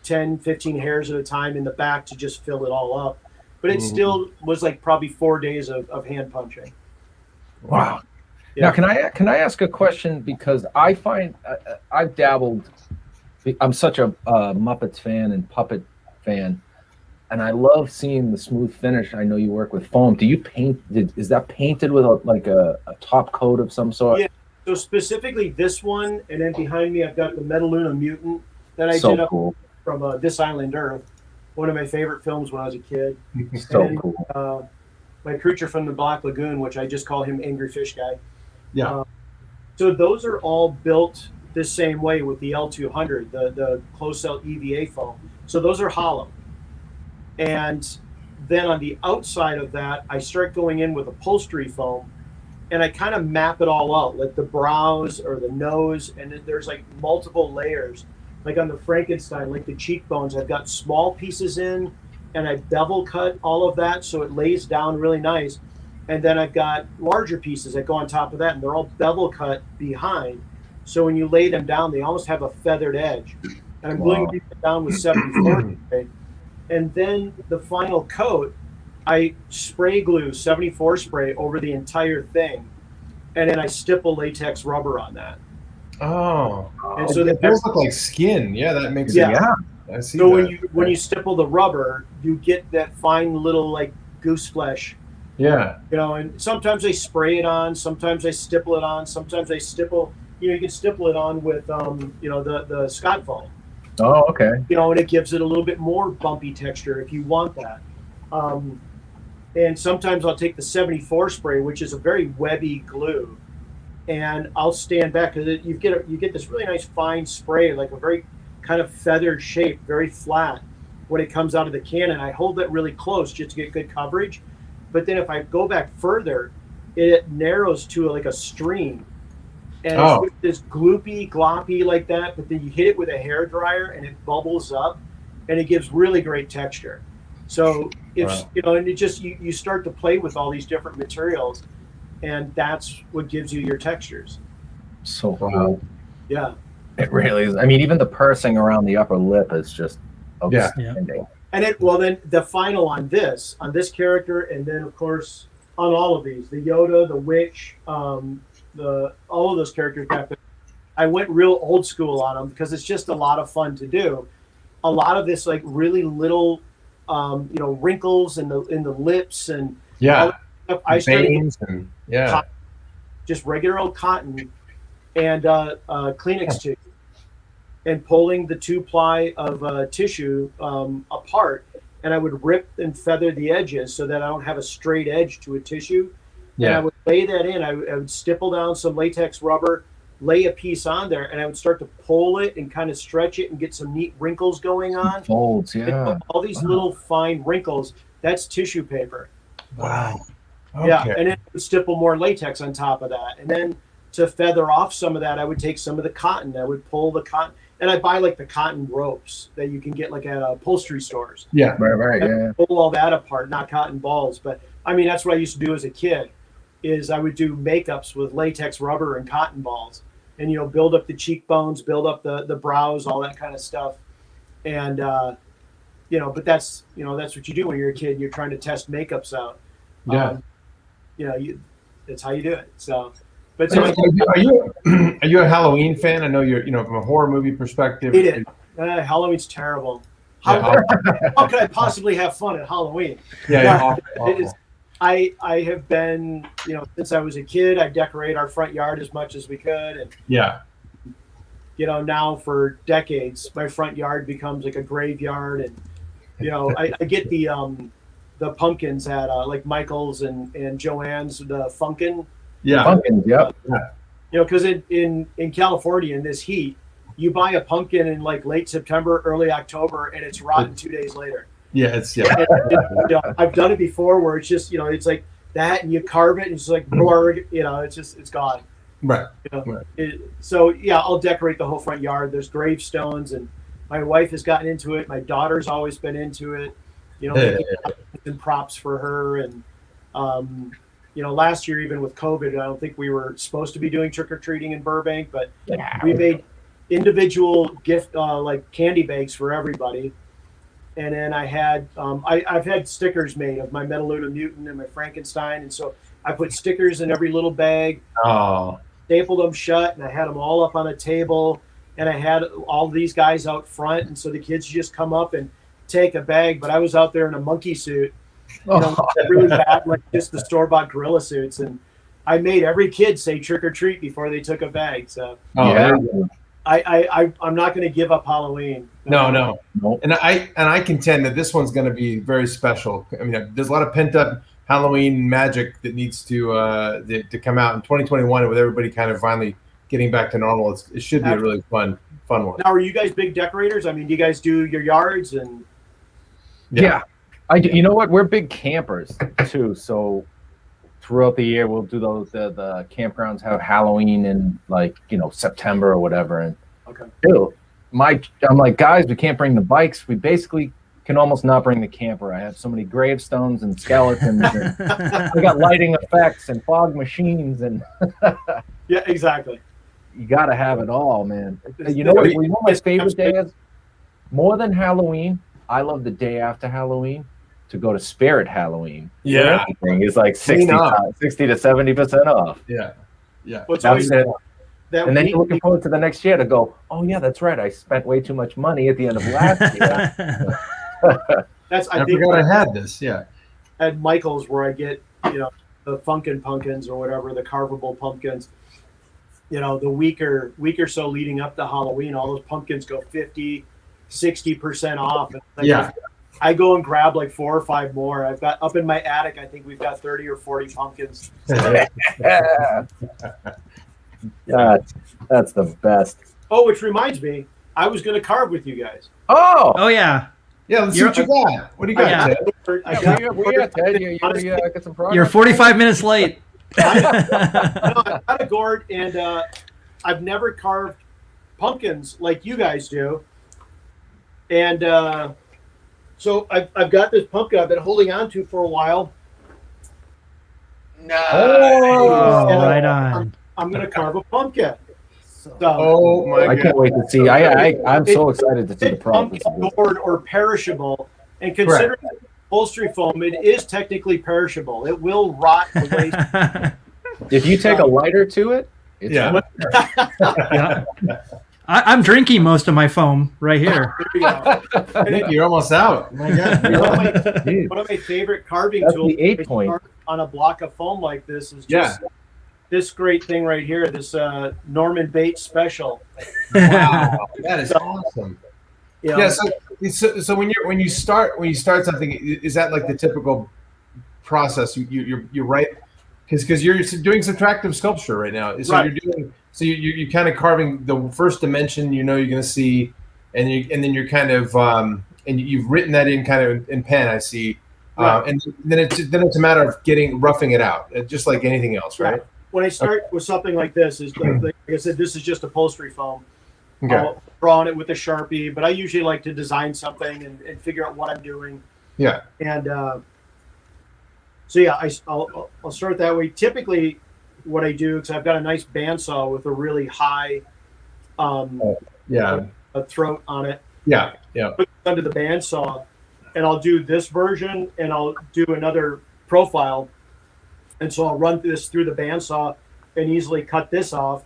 [SPEAKER 4] 10, 15 hairs at a time in the back to just fill it all up. But it still was like probably 4 days of hand punching.
[SPEAKER 3] Wow.
[SPEAKER 4] Yeah.
[SPEAKER 3] Now, can I ask a question? Because I find I've dabbled. I'm such a Muppets fan and puppet fan, and I love seeing the smooth finish. I know you work with foam. Do you paint? Is that painted with a top coat of some sort?
[SPEAKER 4] Yeah. So specifically this one, and then behind me I've got the Metaluna Mutant that I
[SPEAKER 3] So
[SPEAKER 4] did up
[SPEAKER 3] cool.
[SPEAKER 4] from This Island Earth, one of my favorite films when I was a kid.
[SPEAKER 3] So
[SPEAKER 4] And then,
[SPEAKER 3] cool.
[SPEAKER 4] My creature from the Black Lagoon, which I just call him Angry Fish Guy.
[SPEAKER 2] Yeah.
[SPEAKER 4] So those are all built the same way with the L200, the closed cell EVA foam. So those are hollow. And then on the outside of that, I start going in with upholstery foam, and I kind of map it all out, like the brows or the nose, and then there's like multiple layers. Like on the Frankenstein, like the cheekbones, I've got small pieces in, and I bevel cut all of that so it lays down really nice. And then I've got larger pieces that go on top of that, and they're all bevel cut behind. So when you lay them down, they almost have a feathered edge. And I'm gluing these down with 74 spray. And then the final coat, I spray glue 74 spray over the entire thing. And then I stipple latex rubber on that.
[SPEAKER 2] Oh.
[SPEAKER 4] And so
[SPEAKER 2] it does look like skin. Yeah, that makes
[SPEAKER 4] Yeah.
[SPEAKER 2] sense. I see
[SPEAKER 4] So
[SPEAKER 2] that.
[SPEAKER 4] when you stipple the rubber, you get that fine little like goose flesh.
[SPEAKER 2] Yeah.
[SPEAKER 4] And sometimes I spray it on, sometimes I stipple it on, sometimes I stipple, you can stipple it on with the Scott foam.
[SPEAKER 3] Oh, okay.
[SPEAKER 4] And it gives it a little bit more bumpy texture if you want that. And sometimes I'll take the 74 spray, which is a very webby glue, and I'll stand back because you get this really nice fine spray, like a very kind of feathered shape, very flat when it comes out of the cannon. I hold that really close just to get good coverage. But then if I go back further, it narrows to like a stream. And it's this gloopy, gloppy like that, but then you hit it with a hair dryer and it bubbles up and it gives really great texture. So if and it just you start to play with all these different materials, and that's what gives you your textures.
[SPEAKER 3] So cool.
[SPEAKER 4] Yeah.
[SPEAKER 3] It really is. I mean, even the pursing around the upper lip is just outstanding.
[SPEAKER 4] And then the final on this character, and then of course on all of these, the Yoda, the witch, all of those characters back there, I went real old school on them because it's just a lot of fun to do. A lot of this like really little wrinkles in the lips and all that stuff. I started cotton, just regular old cotton and Kleenex tube, and pulling the 2-ply of tissue apart, and I would rip and feather the edges so that I don't have a straight edge to a tissue. Yeah. And I would lay that in. I would stipple down some latex rubber, lay a piece on there, and I would start to pull it and kind of stretch it and get some neat wrinkles going on.
[SPEAKER 3] Folds, yeah.
[SPEAKER 4] All these little fine wrinkles, that's tissue paper.
[SPEAKER 2] Wow. Okay.
[SPEAKER 4] Yeah, and then I would stipple more latex on top of that. And then to feather off some of that, I would take some of the cotton. I would pull the cotton. And I buy like the cotton ropes that you can get like at upholstery stores.
[SPEAKER 2] Yeah,
[SPEAKER 3] right, yeah.
[SPEAKER 4] Pull all that apart, not cotton balls. But I mean, that's what I used to do as a kid. Is I would do makeups with latex rubber and cotton balls, and build up the cheekbones, build up the brows, all that kind of stuff. And but that's that's what you do when you're a kid. You're trying to test makeups out.
[SPEAKER 2] Yeah.
[SPEAKER 4] That's how you do it. So. But
[SPEAKER 2] so are you a Halloween fan? I know you're from a horror movie perspective.
[SPEAKER 4] It is. Halloween's terrible. How could I possibly have fun at Halloween?
[SPEAKER 2] Yeah.
[SPEAKER 4] It is. I have been since I was a kid. I decorate our front yard as much as we could, and now for decades my front yard becomes like a graveyard, and I get the pumpkins at like Michael's and Joanne's, the Funkin'.
[SPEAKER 2] Yeah.
[SPEAKER 3] Pumpkins, yep.
[SPEAKER 4] Because in California in this heat, you buy a pumpkin in like late September, early October, and it's rotten 2 days later.
[SPEAKER 2] Yeah,
[SPEAKER 4] I've done it before where it's just it's like that, and you carve it, and it's like it's gone.
[SPEAKER 2] Right.
[SPEAKER 4] So I'll decorate the whole front yard. There's gravestones, and my wife has gotten into it. My daughter's always been into it. Making props for her, and last year, even with COVID, I don't think we were supposed to be doing trick or treating in Burbank, but we individual gift like candy bags for everybody. And then I had I've had stickers made of my Metaluna Mutant and my Frankenstein, and so I put stickers in every little bag.
[SPEAKER 2] Oh,
[SPEAKER 4] Stapled them shut, and I had them all up on a table, and I had all these guys out front, and so the kids just come up and take a bag. But I was out there in a monkey suit, really bad, like just the store-bought gorilla suits, and I made every kid say trick or treat before they took a bag. So I'm not going to give up Halloween.
[SPEAKER 2] No. And I contend that this one's going to be very special. I mean, there's a lot of pent up Halloween magic that needs to come out in 2021, with everybody kind of finally getting back to normal. It should be a really fun one.
[SPEAKER 4] Now, are you guys big decorators? I mean, do you guys do your yards and?
[SPEAKER 3] Yeah, I do. You know what? We're big campers too. So throughout the year, we'll do those. The campgrounds have Halloween in September or whatever. And I'm like, guys, we can't bring the bikes. We basically can almost not bring the camper. I have so many gravestones and skeletons. And I got lighting effects and fog machines and.
[SPEAKER 4] Yeah, exactly.
[SPEAKER 3] You got to have it all, man. You know what? You know my favorite day is? More than Halloween, I love the day after Halloween to go to Spirit Halloween.
[SPEAKER 2] Yeah.
[SPEAKER 3] Everything is like 60 to 70% off.
[SPEAKER 2] Yeah.
[SPEAKER 3] And then you're looking forward to the next year to go, oh, yeah, that's right. I spent way too much money at the end of last year.
[SPEAKER 2] I forgot I had this. Yeah.
[SPEAKER 4] At Michael's, where I get, the Funkin' Pumpkins or whatever, the carvable pumpkins, the week or so leading up to Halloween, all those pumpkins go 50, 60% off. And I go and grab like 4 or 5 more. I've got up in my attic, I think we've got 30 or 40 pumpkins. That's the best. Oh, which reminds me, I was going to carve with you guys.
[SPEAKER 1] Oh yeah.
[SPEAKER 2] Yeah, let's see what you got. What do you got, Ted?
[SPEAKER 3] Ted, you got some progress.
[SPEAKER 1] You're 45 minutes late.
[SPEAKER 4] I've got a gourd, and I've never carved pumpkins like you guys do. And so I've got this pumpkin I've been holding on to for a while.
[SPEAKER 3] Nice.
[SPEAKER 1] Oh, right on.
[SPEAKER 4] I'm going to carve a pumpkin.
[SPEAKER 2] Oh my God!
[SPEAKER 3] I can't wait to see. I'm so excited to see the process.
[SPEAKER 4] Gourd or perishable, and considering upholstery foam, it is technically perishable. It will rot away.
[SPEAKER 3] If you take a lighter to it, it's
[SPEAKER 1] I'm drinking most of my foam right here.
[SPEAKER 2] I think you're almost out. Oh my God.
[SPEAKER 4] One of my favorite carving tools
[SPEAKER 3] the 8-point
[SPEAKER 4] on a block of foam like this is just this great thing right here, this Norman Bates special.
[SPEAKER 2] Wow, that is awesome. Yeah. So when you start something, is that like the typical process? You write because you're doing subtractive sculpture right now. So you're kind of carving the first dimension. You're going to see, and then you're kind of and you've written that in kind of in pen. I see. And then it's a matter of roughing it out, just like anything else, right?
[SPEAKER 4] When I start with something like this, is like I said, this is just upholstery foam.
[SPEAKER 2] Okay.
[SPEAKER 4] I'll draw on it with a Sharpie, but I usually like to design something and figure out what I'm doing.
[SPEAKER 2] Yeah.
[SPEAKER 4] And I'll start that way. Typically, what I do, because I've got a nice bandsaw with a really high a throat on it.
[SPEAKER 2] Yeah.
[SPEAKER 4] Put it under the bandsaw, and I'll do this version, and I'll do another profile. And so I'll run this through the bandsaw and easily cut this off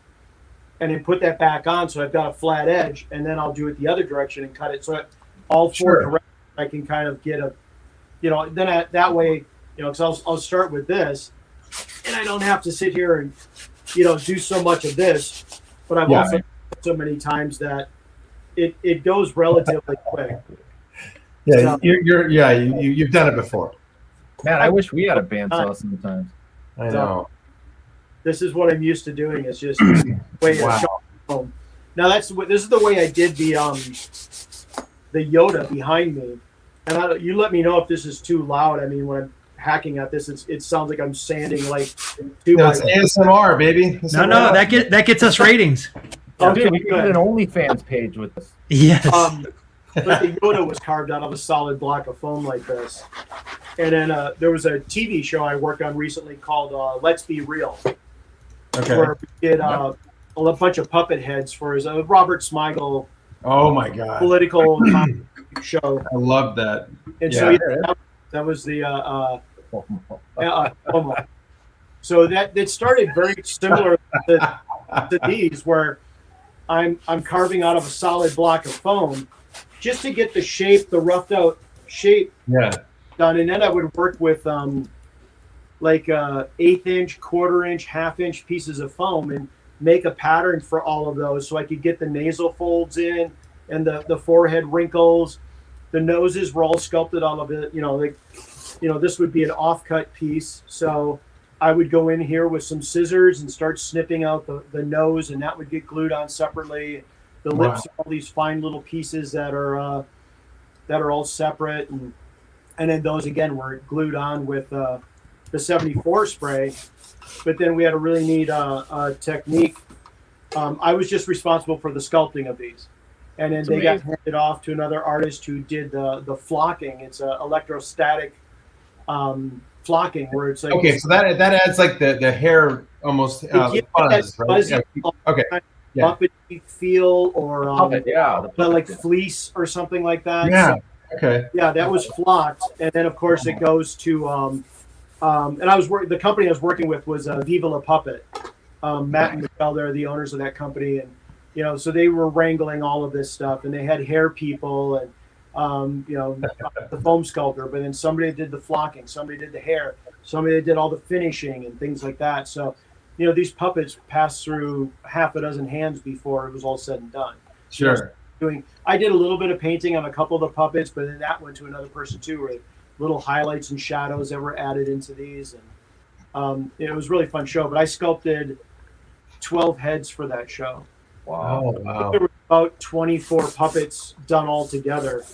[SPEAKER 4] and then put that back on. So I've got a flat edge, and then I'll do it the other direction and cut it. So all 4 directions, I can kind of get that way, because I'll start with this, and I don't have to sit here and, do so much of this, but I've also so many times that it goes relatively quick.
[SPEAKER 2] Yeah. So, you've done it before.
[SPEAKER 3] Man, I wish we had a bandsaw sometimes.
[SPEAKER 2] I know.
[SPEAKER 4] This is what I'm used to doing. It's just way home. Now this is the way I did the Yoda behind me. And you let me know if this is too loud. I mean, when I'm hacking at this, it sounds like I'm sanding like too much.
[SPEAKER 2] It's ASMR, baby.
[SPEAKER 1] No, that gets us ratings.
[SPEAKER 3] Dude, we got an OnlyFans page with this.
[SPEAKER 1] Yes.
[SPEAKER 4] But the Yoda was carved out of a solid block of foam like this. And then there was a TV show I worked on recently called Let's Be Real.
[SPEAKER 2] Okay.
[SPEAKER 4] Where we did a a bunch of puppet heads for his Robert Smigel
[SPEAKER 2] Oh my God.
[SPEAKER 4] political show.
[SPEAKER 2] I love that.
[SPEAKER 4] And
[SPEAKER 2] Yeah.
[SPEAKER 4] so that was the Cuomo. So that started very similar to these, where I'm carving out of a solid block of foam just to get the shape, the roughed out shape
[SPEAKER 2] Yeah.
[SPEAKER 4] done, and then I would work with like 1/8 inch, 1/4 inch, 1/2 inch pieces of foam and make a pattern for all of those, so I could get the nasal folds in and the forehead wrinkles. The noses were all sculpted out of it. This would be an off-cut piece, so I would go in here with some scissors and start snipping out the nose, and that would get glued on separately. The lips are all these fine little pieces that are all separate, and then those again were glued on with the 74 spray. But then we had a really neat technique. I was just responsible for the sculpting of these, and then they got handed off to another artist who did the flocking. It's a electrostatic flocking, where it's like,
[SPEAKER 2] Okay, so that adds like the hair almost
[SPEAKER 4] that
[SPEAKER 2] fuzz, right?
[SPEAKER 4] fuzzy,
[SPEAKER 2] Yeah. Okay. Yeah.
[SPEAKER 4] puppety feel, or
[SPEAKER 3] Puppet, yeah. The
[SPEAKER 4] like
[SPEAKER 3] puppet.
[SPEAKER 4] fleece or something like that.
[SPEAKER 2] Yeah.
[SPEAKER 4] So,
[SPEAKER 2] Okay.
[SPEAKER 4] yeah, that was flocked, and then of course it goes to and I was the company I was working with was Viva La Puppet. Matt and Michelle, they're the owners of that company, and so they were wrangling all of this stuff, and they had hair people and the foam sculptor, but then somebody did the flocking, somebody did the hair, somebody that did all the finishing and things like that. So these puppets passed through half a dozen hands before it was all said and done.
[SPEAKER 2] Sure.
[SPEAKER 4] I did a little bit of painting on a couple of the puppets, but then that went to another person too, where little highlights and shadows that were added into these, and it was a really fun show. But I sculpted 12 heads for that show.
[SPEAKER 3] Wow.
[SPEAKER 2] Oh wow.
[SPEAKER 4] There were about 24 puppets done all together,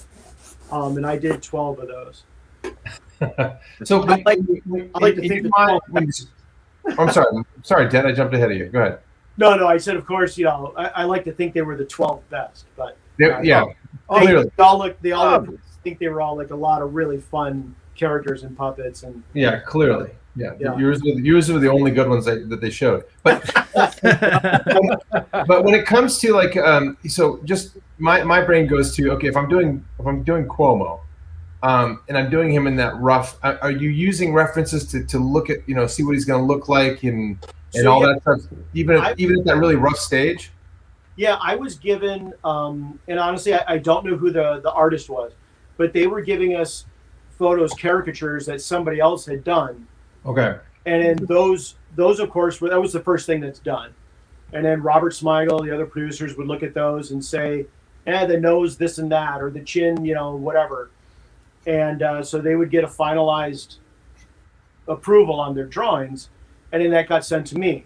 [SPEAKER 4] and I did 12 of those.
[SPEAKER 2] So
[SPEAKER 4] I like to think
[SPEAKER 2] I'm sorry, Ted. I jumped ahead of you. Go ahead.
[SPEAKER 4] No, I said, of course, I like to think they were the 12 best, but
[SPEAKER 2] Yeah.
[SPEAKER 4] they all
[SPEAKER 3] Oh.
[SPEAKER 4] think they were all like a lot of really fun characters and puppets, and
[SPEAKER 2] Yeah. Clearly. Yeah.
[SPEAKER 4] Yeah.
[SPEAKER 2] Yours were the only good ones that they showed. But but when it comes to like so just my brain goes to, okay, if I'm doing Cuomo, and I'm doing him in that rough, are you using references to look at, see what he's going to look like and
[SPEAKER 4] So,
[SPEAKER 2] all
[SPEAKER 4] yeah,
[SPEAKER 2] that stuff, even at that really rough stage?
[SPEAKER 4] yeah, I was given, and honestly, I don't know who the artist was, but they were giving us photos, caricatures that somebody else had done.
[SPEAKER 2] Okay.
[SPEAKER 4] And then those of course, that was the first thing that's done. And then Robert Smigel, the other producers, would look at those and say, the nose, this and that, or the chin, whatever. And so they would get a finalized approval on their drawings, and then that got sent to me.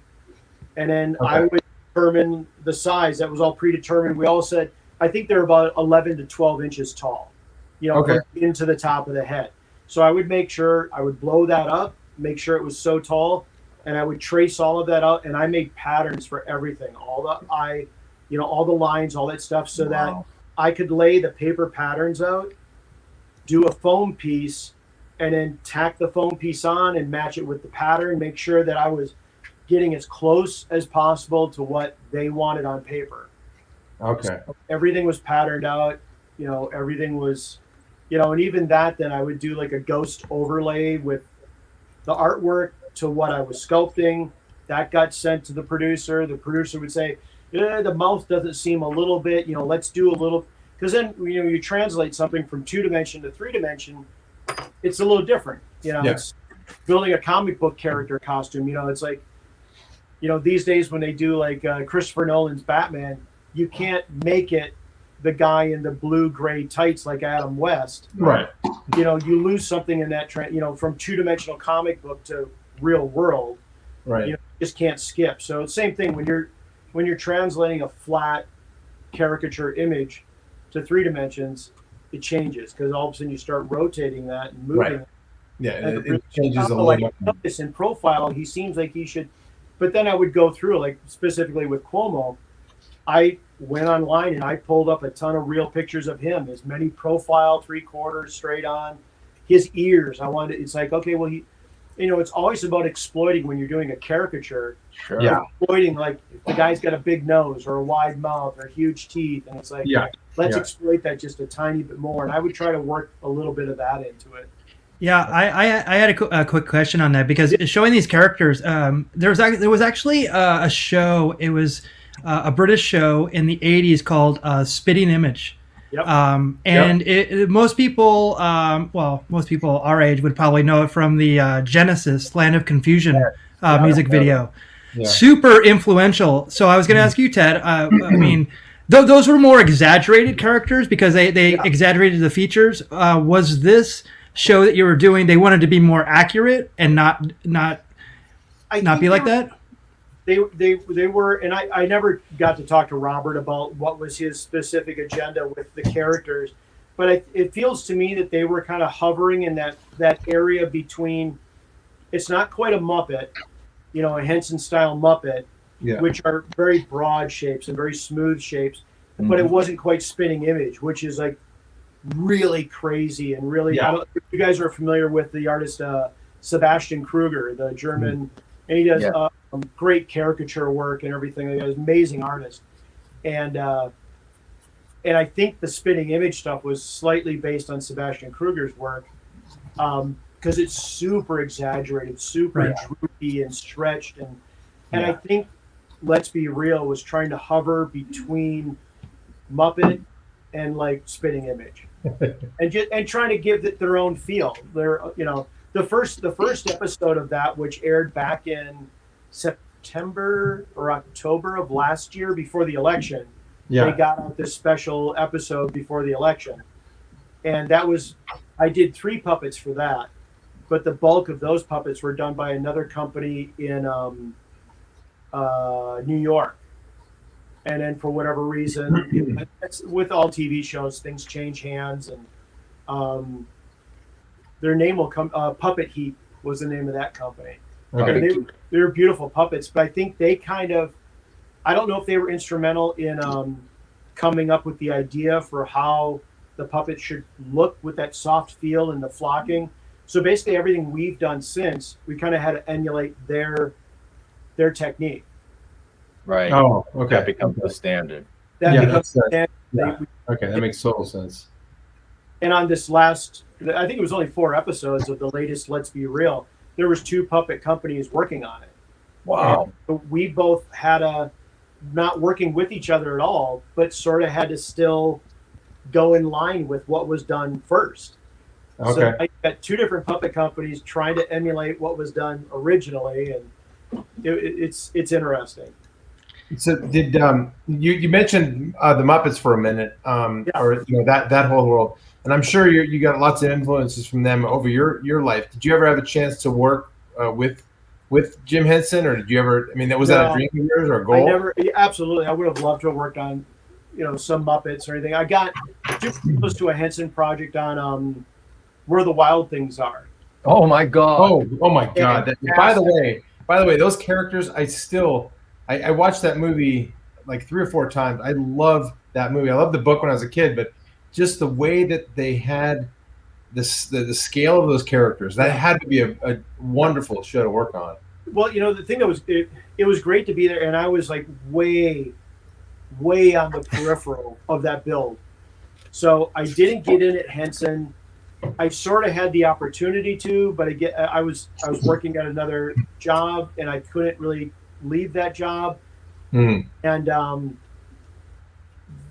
[SPEAKER 4] And then I would determine the size. That was all predetermined. We all said, I think they're about 11 to 12 inches tall, into the top of the head. So I would make sure, I would blow that up, make sure it was so tall, and I would trace all of that out, and I made patterns for everything, all the lines, all that stuff, so that I could lay the paper patterns out, do a foam piece, and then tack the foam piece on and match it with the pattern, make sure that I was getting as close as possible to what they wanted on paper.
[SPEAKER 2] Okay.
[SPEAKER 4] So everything was patterned out, everything was, and even that, then I would do like a ghost overlay with the artwork to what I was sculpting. That got sent to the producer. The producer would say, the mouth doesn't seem a little bit, let's do a little, because then, you translate something from 2-dimension to 3-dimension, it's a little different. It's building a comic book character costume. It's like, these days when they do like Christopher Nolan's Batman, you can't make it the guy in the blue-gray tights like Adam West.
[SPEAKER 2] Right.
[SPEAKER 4] You lose something in that, from 2-dimensional comic book to real world.
[SPEAKER 2] Right.
[SPEAKER 4] You just can't skip. So it's the same thing when you're translating a flat caricature image to 3 dimensions, it changes, because all of a sudden you start rotating that and moving.
[SPEAKER 2] Right. Yeah,
[SPEAKER 4] And
[SPEAKER 2] it changes a
[SPEAKER 4] like,
[SPEAKER 2] little.
[SPEAKER 4] notice in profile, he seems like he should, but then I would go through, like specifically with Cuomo, I went online and I pulled up a ton of real pictures of him, as many profile, 3/4, straight on, his ears. It's like, okay, well, it's always about exploiting when you're doing a caricature.
[SPEAKER 3] Sure.
[SPEAKER 2] Yeah.
[SPEAKER 4] Exploiting, like, if the guy's got a big nose or a wide mouth or huge teeth, and it's like, let's exploit that just a tiny bit more. And I would try to work a little bit of that into it.
[SPEAKER 1] Yeah, I had a quick question on that, because showing these characters, there was actually a show. It was a British show in the 80s called Spitting Image.
[SPEAKER 4] Yep.
[SPEAKER 1] Most people our age would probably know it from the Genesis Land of Confusion music video.
[SPEAKER 2] Yeah.
[SPEAKER 1] Super influential. So I was going to ask you, Ted, I mean, those were more exaggerated characters because they exaggerated the features. Was this show that you were doing, they wanted to be more accurate and not be like that?
[SPEAKER 4] They were, and I never got to talk to Robert about what was his specific agenda with the characters, but it feels to me that they were kind of hovering in that area between, it's not quite a Muppet, a Henson style Muppet, which are very broad shapes and very smooth shapes, but it wasn't quite Spinning Image, which is like really crazy and really, I don't, if you guys are familiar with the artist Sebastian Kruger, the German, and he does great caricature work and everything. He's an amazing artist, and I think the Spinning Image stuff was slightly based on Sebastian Kruger's work, because it's super exaggerated, super droopy and stretched, and I think Let's Be Real was trying to hover between Muppet and like Spinning Image, and trying to give it their own feel. They're the first episode of that, which aired back in September or October of last year before the election. They got out this special episode before the election, and I did 3 puppets for that, but the bulk of those puppets were done by another company in New York. And then for whatever reason, with all TV shows, things change hands, and their name will come. Puppet Heap was the name of that company.
[SPEAKER 2] Okay.
[SPEAKER 4] They were beautiful puppets, but I think they kind of, I don't know if they were instrumental in coming up with the idea for how the puppet should look with that soft feel and the flocking. So basically everything we've done since, we kind of had to emulate their technique.
[SPEAKER 3] Right.
[SPEAKER 2] Oh, okay.
[SPEAKER 3] That becomes the standard.
[SPEAKER 2] Okay, that makes total sense.
[SPEAKER 4] And on this last, I think it was only 4 episodes of the latest Let's Be Real, there was 2 puppet companies working on it.
[SPEAKER 3] Wow.
[SPEAKER 4] And we both had not working with each other at all, but sort of had to still go in line with what was done first.
[SPEAKER 2] Okay.
[SPEAKER 4] So I got 2 different puppet companies trying to emulate what was done originally, and it's interesting.
[SPEAKER 2] So did you mentioned the Muppets for a minute, or that whole world, and I'm sure you got lots of influences from them over your life. Did you ever have a chance to work with Jim Henson, or did you ever? I mean, was that a dream of yours or a goal?
[SPEAKER 4] Absolutely. I would have loved to have worked on, some Muppets or anything. I got close to a Henson project on Where the Wild Things Are.
[SPEAKER 3] Oh my God.
[SPEAKER 2] Oh my God. By the way, those characters, I watched that movie like 3 or 4 times. I love that movie. I loved the book when I was a kid, but just the way that they had the scale of those characters, that had to be a wonderful show to work on.
[SPEAKER 4] Well, the thing that was, it was great to be there, and I was like way on the peripheral of that build. So I didn't get in at Henson. I sort of had the opportunity to, but again, I was working at another job, and I couldn't really leave that job. And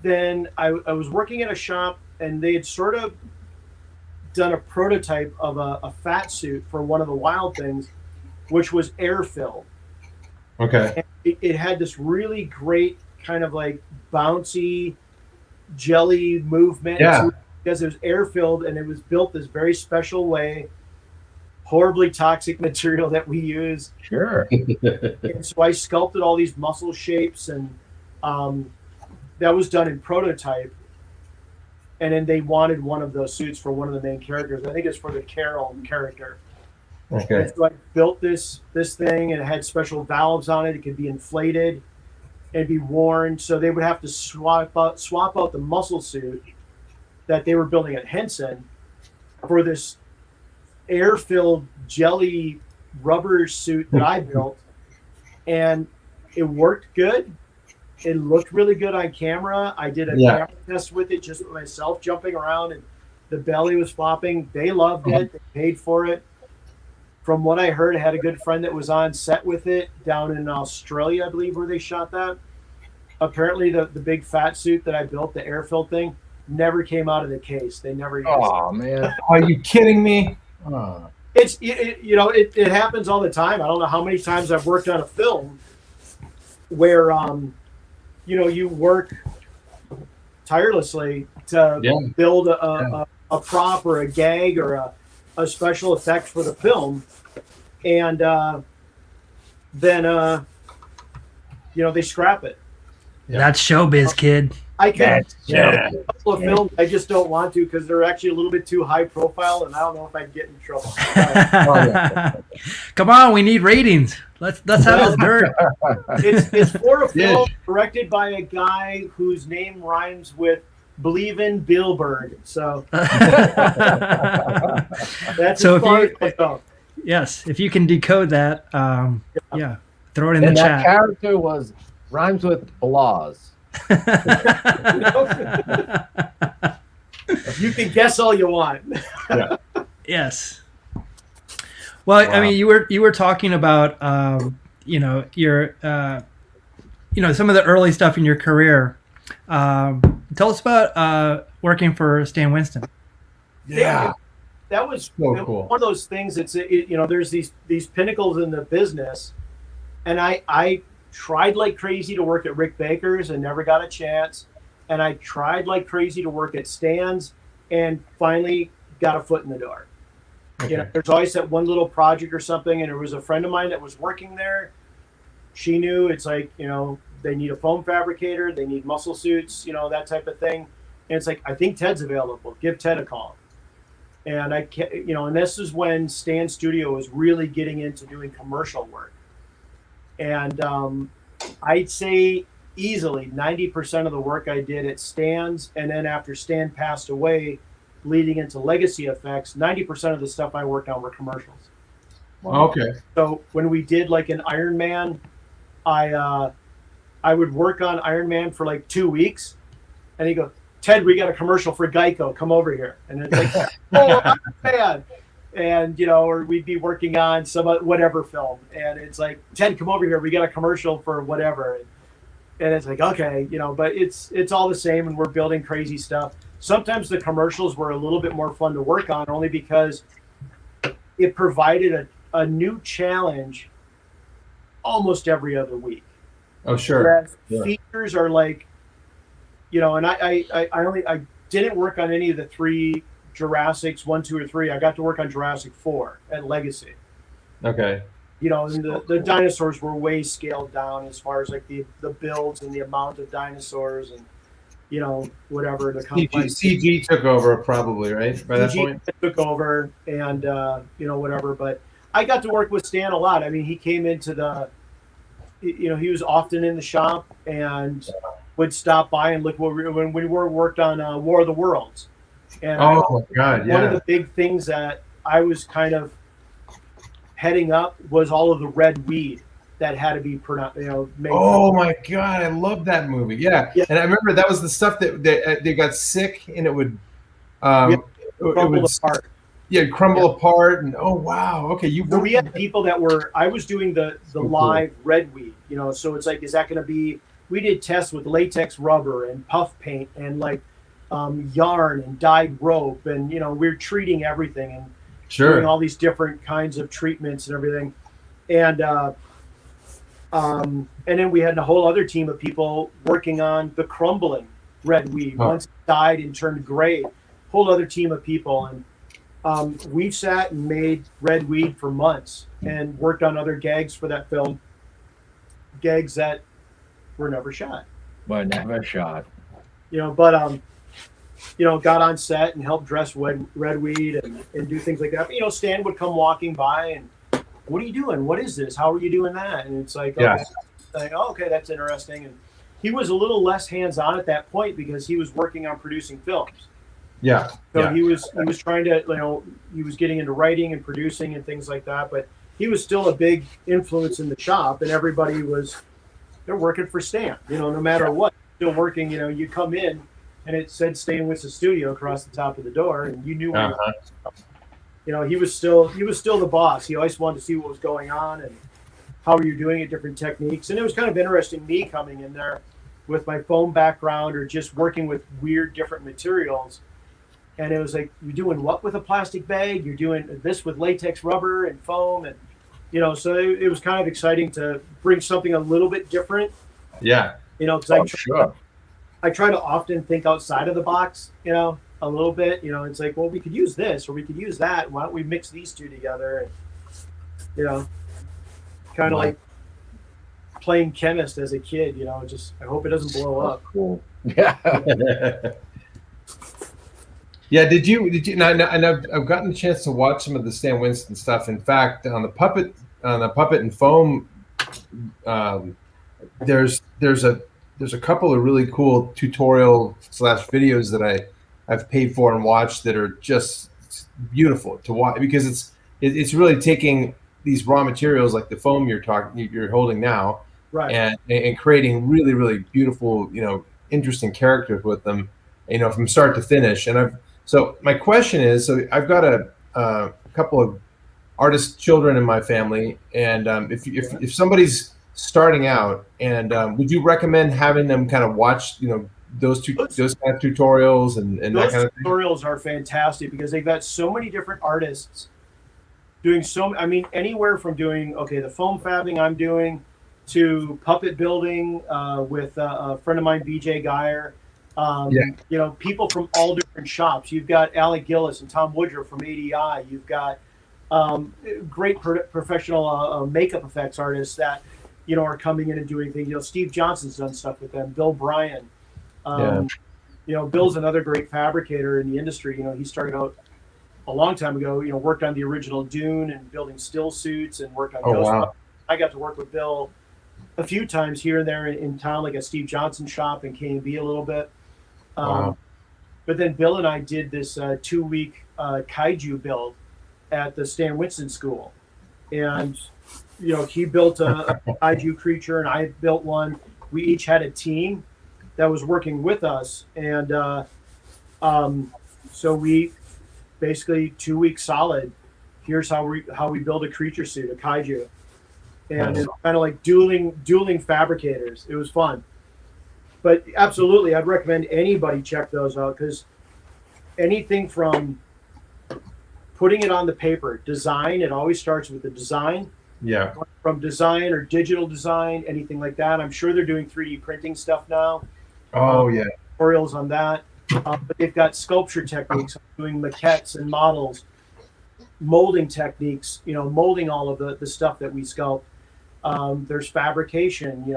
[SPEAKER 4] then I was working at a shop, and they had sort of done a prototype of a fat suit for one of the Wild Things, which was air filled.
[SPEAKER 2] Okay.
[SPEAKER 4] And it had this really great kind of like bouncy jelly movement.
[SPEAKER 2] Yeah.
[SPEAKER 4] Because it was air filled, and it was built this very special way, horribly toxic material that we use.
[SPEAKER 3] Sure.
[SPEAKER 4] And so I sculpted all these muscle shapes, and that was done in prototype. And then they wanted one of those suits for one of the main characters. I think it's for the Carol character.
[SPEAKER 2] Okay.
[SPEAKER 4] And so I built this thing, and it had special valves on it. It could be inflated and be worn. So they would have to swap out the muscle suit that they were building at Henson for this air-filled jelly rubber suit that I built, and it worked good. It looked really good on camera. I did a camera test with it, just with myself jumping around, and the belly was flopping. They loved it. They paid for it. From what I heard, I had a good friend that was on set with it down in Australia, I believe, where they shot that. Apparently, the big fat suit that I built, the air-filled thing, never came out of the case. They never used it.
[SPEAKER 3] Oh, man.
[SPEAKER 2] Are you kidding me? Oh.
[SPEAKER 4] It happens all the time. I don't know how many times I've worked on a film where you work tirelessly to build a prop or a gag or a special effect for the film, and then they scrap it.
[SPEAKER 1] That's showbiz, kid.
[SPEAKER 4] I can a couple of films I just don't want to because they're actually a little bit too high profile, and I don't know if I'd get in trouble.
[SPEAKER 1] Come on, we need ratings. Let's have this dirt.
[SPEAKER 4] It's for a film directed by a guy whose name rhymes with Believe in Billberg. So that's
[SPEAKER 1] so if you can decode that, throw it in the chat.
[SPEAKER 3] That character rhymes with Blaz.
[SPEAKER 4] You can guess all you want.
[SPEAKER 1] Yes. Well, wow. I mean, you were talking about your some of the early stuff in your career. Tell us about working for Stan Winston.
[SPEAKER 4] Yeah, that was
[SPEAKER 2] so cool.
[SPEAKER 4] One of those things. There's these pinnacles in the business, and I tried like crazy to work at Rick Baker's and never got a chance. And I tried like crazy to work at Stan's and finally got a foot in the door. Okay. There's always that one little project or something. And there was a friend of mine that was working there. She knew it's like, they need a foam fabricator. They need muscle suits, that type of thing. And it's like, I think Ted's available. Give Ted a call. And and this is when Stan Studio was really getting into doing commercial work. And I'd say easily 90% of the work I did at Stan's, and then after Stan passed away, leading into Legacy Effects, 90% of the stuff I worked on were commercials.
[SPEAKER 2] Okay.
[SPEAKER 4] So when we did like an Iron Man, I would work on Iron Man for like 2 weeks, and he'd go, Ted, we got a commercial for Geico. Come over here. And it's like, oh, man. And, or we'd be working on some whatever film. And it's like, Ted, come over here. We got a commercial for whatever. And it's like, okay, but it's all the same. And we're building crazy stuff. Sometimes the commercials were a little bit more fun to work on only because it provided a new challenge almost every other week.
[SPEAKER 2] Oh, sure.
[SPEAKER 4] Features are like, and I didn't work on any of the 3 Jurassics 1, 2, or 3. I got to work on Jurassic 4 at Legacy.
[SPEAKER 2] Okay.
[SPEAKER 4] And the dinosaurs were way scaled down as far as like the builds and the amount of dinosaurs and whatever the
[SPEAKER 2] CG took over probably, right? By that point,
[SPEAKER 4] took over and whatever. But I got to work with Stan a lot. I mean, he came into he was often in the shop and would stop by and look when we worked on War of the Worlds. And
[SPEAKER 2] my God, yeah.
[SPEAKER 4] One of the big things that I was kind of heading up was all of the red weed that had to be made.
[SPEAKER 2] Oh my God, I love that movie. Yeah. And I remember that was the stuff that they got sick and it would
[SPEAKER 4] crumble apart.
[SPEAKER 2] Yeah, crumble apart and oh wow. Okay,
[SPEAKER 4] we had people that were I was doing the live red weed, so it's like, is that gonna be we did tests with latex rubber and puff paint and like yarn and dyed rope, and we're treating everything and doing all these different kinds of treatments and everything, and then we had a whole other team of people working on the crumbling red weed. Once it dyed and turned gray, whole other team of people, and we sat and made red weed for months and worked on other gags for that film, gags that were never shot.
[SPEAKER 3] But
[SPEAKER 4] got on set and helped dress red weed and do things like that. But, Stan would come walking by and, what are you doing? What is this? How are you doing that? And it's like, okay, that's interesting. And he was a little less hands-on at that point because he was working on producing films.
[SPEAKER 2] Yeah.
[SPEAKER 4] So he was trying to, he was getting into writing and producing and things like that. But he was still a big influence in the shop, and everybody they're working for Stan, no matter what, still working. You come in and it said Stan Winston Studio across the top of the door, and you knew where he was still the boss. He always wanted to see what was going on and how are you doing it, different techniques. And it was kind of interesting, me coming in there with my foam background or just working with weird different materials. And it was like, you're doing what with a plastic bag? You're doing this with latex rubber and foam. And, so it was kind of exciting to bring something a little bit different.
[SPEAKER 2] Yeah.
[SPEAKER 4] Because I try to often think outside of the box, a little bit. It's like, well, we could use this or we could use that. Why don't we mix these two together? And, kind of like playing chemist as a kid, just I hope it doesn't blow up.
[SPEAKER 3] Cool. Yeah.
[SPEAKER 2] Yeah. Did you? And I've gotten a chance to watch some of the Stan Winston stuff. In fact, on the puppet and foam, there's a couple of really cool tutorial / videos that I've paid for and watched that are just beautiful to watch, because it's really taking these raw materials like the foam you're holding now,
[SPEAKER 4] right,
[SPEAKER 2] and creating really, really beautiful, interesting characters with them, from start to finish. And so my question is, so I've got a couple of artist children in my family, and if somebody's starting out, and would you recommend having them kind of watch, those kind of tutorials and that kind of thing?
[SPEAKER 4] Tutorials are fantastic because they've got so many different artists doing anywhere from doing the foam fabbing I'm doing to puppet building with a friend of mine, BJ Geyer. People from all different shops. You've got Alec Gillis and Tom Woodruff from ADI. You've got great professional makeup effects artists that are coming in and doing things. Steve Johnson's done stuff with them. Bill Bryan. Bill's another great fabricator in the industry. He started out a long time ago, worked on the original Dune and building still suits and worked on Ghost.
[SPEAKER 2] Wow.
[SPEAKER 4] I got to work with Bill a few times here and there in town, like at Steve Johnson's shop and K&B a little bit.
[SPEAKER 2] Wow.
[SPEAKER 4] But then Bill and I did this 2-week kaiju build at the Stan Winston School. And, he built a kaiju creature and I built one. We each had a team that was working with us. And so we basically 2 weeks solid. Here's how we build a creature suit, a kaiju, and it's kind of like dueling fabricators. It was fun, but absolutely, I'd recommend anybody check those out, because anything from putting it on the paper, design. It always starts with the design.
[SPEAKER 2] Yeah.
[SPEAKER 4] From design or digital design, anything like that. I'm sure they're doing 3D printing stuff now.
[SPEAKER 2] Oh yeah.
[SPEAKER 4] Tutorials on that. But they've got sculpture techniques, doing maquettes and models, molding techniques, molding all of the stuff that we sculpt. There's fabrication,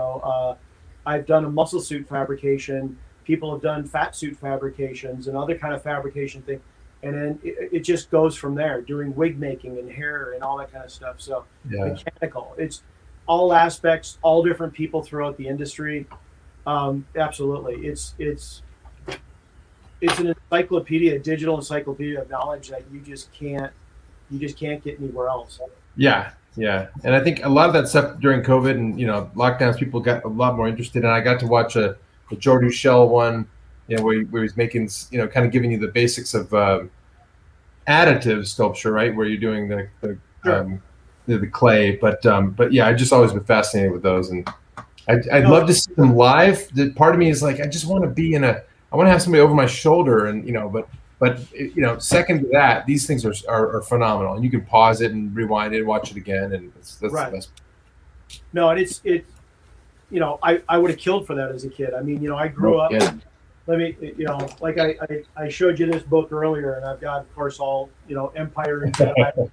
[SPEAKER 4] I've done a muscle suit fabrication. People have done fat suit fabrications and other kind of fabrication thing. And then it just goes from there, doing wig making and hair and all that kind of stuff. So mechanical, it's all aspects, all different people throughout the industry. Absolutely. It's an encyclopedia, a digital encyclopedia of knowledge that you just can't get anywhere else.
[SPEAKER 2] Yeah. And I think a lot of that stuff during COVID and, lockdowns, people got a lot more interested. And I got to watch a Jordu Shell one, where he's making, kind of giving you the basics of additive sculpture, right? Where you're doing the clay. But yeah, I just always been fascinated with those. And I'd love to see them live. The part of me is like, I just want to be I want to have somebody over my shoulder, and but second to that, these things are phenomenal, and you can pause it and rewind it, watch it again, and that's right. The best.
[SPEAKER 4] No, and I would have killed for that as a kid. I mean, I grew up. Let me, like I showed you this book earlier, and I've got, of course, all Empire and Jedi.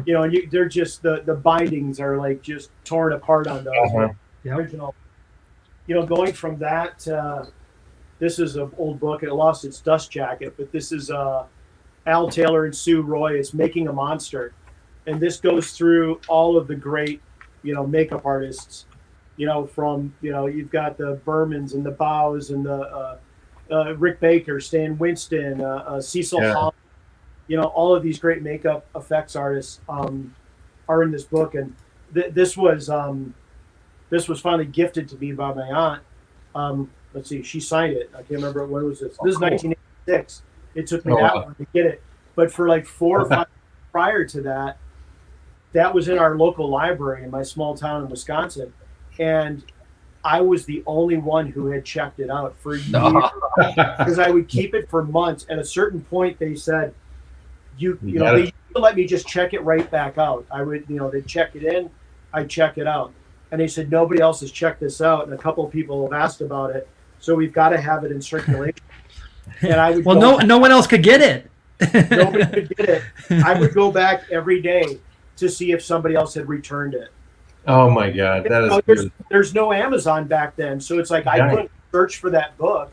[SPEAKER 4] And they're just the bindings are like just torn apart on those. Original. Going from that. This is an old book. It lost its dust jacket, but this is Al Taylor and Sue Roy. It's Making a Monster, and this goes through all of the great, makeup artists. From you've got the Bermans and the Bows and the Rick Baker, Stan Winston, Cecil Hahn. All of these great makeup effects artists. are in this book, and this was finally gifted to me by my aunt. Let's see, she signed it. I can't remember when was this. This is 1986. It took me that long to get it, but for like 4 or 5 prior to that, that was in our local library in my small town in Wisconsin, and I was the only one who had checked it out for years because I would keep it for months. At a certain point, they said, you know, they used to let me just check it right back out. I would, they'd check it in, I'd check it out. And they said, nobody else has checked this out. And a couple of people have asked about it. So we've got to have it in circulation. And I would
[SPEAKER 1] no one else could get it.
[SPEAKER 4] Nobody could get it. I would go back every day to see if somebody else had returned it.
[SPEAKER 2] Oh my God, that is
[SPEAKER 4] there's no Amazon back then, so it's like I couldn't search for that book.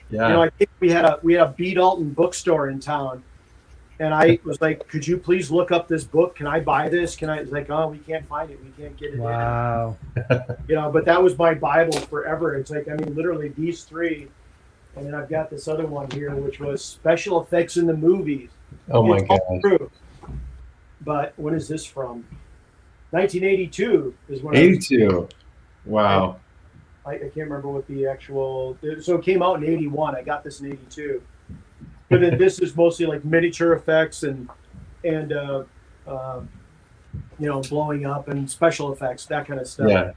[SPEAKER 2] Yeah.
[SPEAKER 4] I think we had a B. Dalton bookstore in town, and I was like, "Could you please look up this book? Can I buy this? Can I?" It's like, "Oh, we can't find it. We can't get it."
[SPEAKER 1] Wow.
[SPEAKER 4] But that was my Bible forever. It's like, I mean, literally these 3, and then I've got this other one here, which was special effects in the movies.
[SPEAKER 2] Oh my God.
[SPEAKER 4] True. But when is this from? 1982 is when
[SPEAKER 2] 82. Wow.
[SPEAKER 4] I can't remember what the actual. So it came out in 81. I got this in 82. But then this is mostly like miniature effects and blowing up and special effects, that kind of stuff.
[SPEAKER 2] Yeah.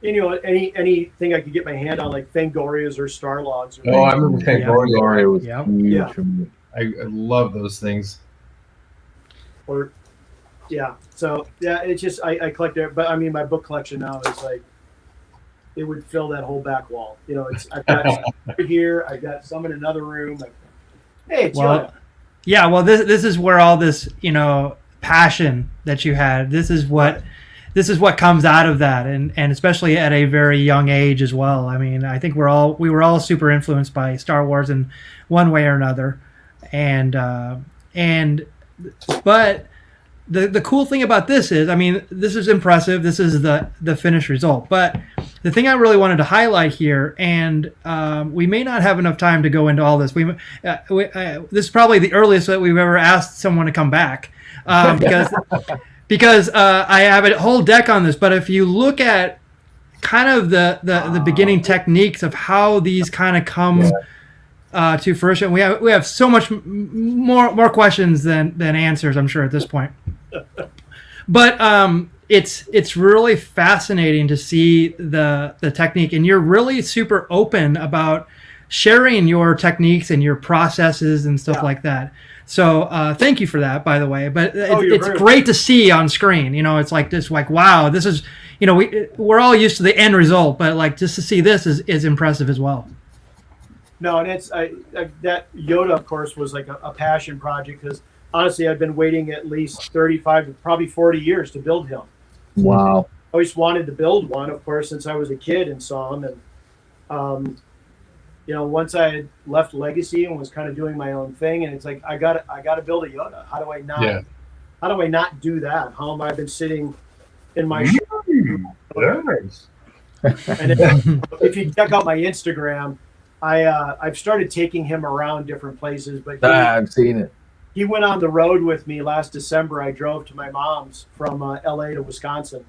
[SPEAKER 4] And anything I could get my hand on, like Fangorias or Starlogs.
[SPEAKER 2] I remember Fangoria was
[SPEAKER 3] huge for me.
[SPEAKER 2] I love those things.
[SPEAKER 4] So it's just I collect it, but I mean my book collection now is like it would fill that whole back wall. I've got some here, I've got some in another room. Hey, it's Yoda.
[SPEAKER 1] Yeah, well this is where all this passion that you had. This is what comes out of that, and especially at a very young age as well. I mean, I think we were all super influenced by Star Wars in one way or another, but the cool thing about this is, I mean, this is impressive. This is the finished result. But the thing I really wanted to highlight here, and we may not have enough time to go into all this. This is probably the earliest that we've ever asked someone to come back, because I have a whole deck on this. But if you look at kind of the beginning techniques of how these kind of come to fruition, we have so much more questions than answers, I'm sure, at this point. But it's really fascinating to see the technique, and you're really super open about sharing your techniques and your processes and stuff like that. So thank you for that, by the way. But it's great to see on screen. It's like this, like, wow, this is, we're all used to the end result, but like just to see this is impressive as well.
[SPEAKER 4] No, and it's that Yoda, of course, was like a passion project because honestly, I've been waiting at least 35, probably 40 years to build him.
[SPEAKER 3] Wow.
[SPEAKER 4] I always wanted to build one, of course, since I was a kid and saw him. And, once I had left Legacy and was kind of doing my own thing, and it's like, I got to build a Yoda. How do I not do that? How am I been sitting in my
[SPEAKER 2] Nice.
[SPEAKER 4] And if you check out my Instagram, I've started taking him around different places, but
[SPEAKER 3] I've seen it.
[SPEAKER 4] He went on the road with me last December. I drove to my mom's from LA to Wisconsin,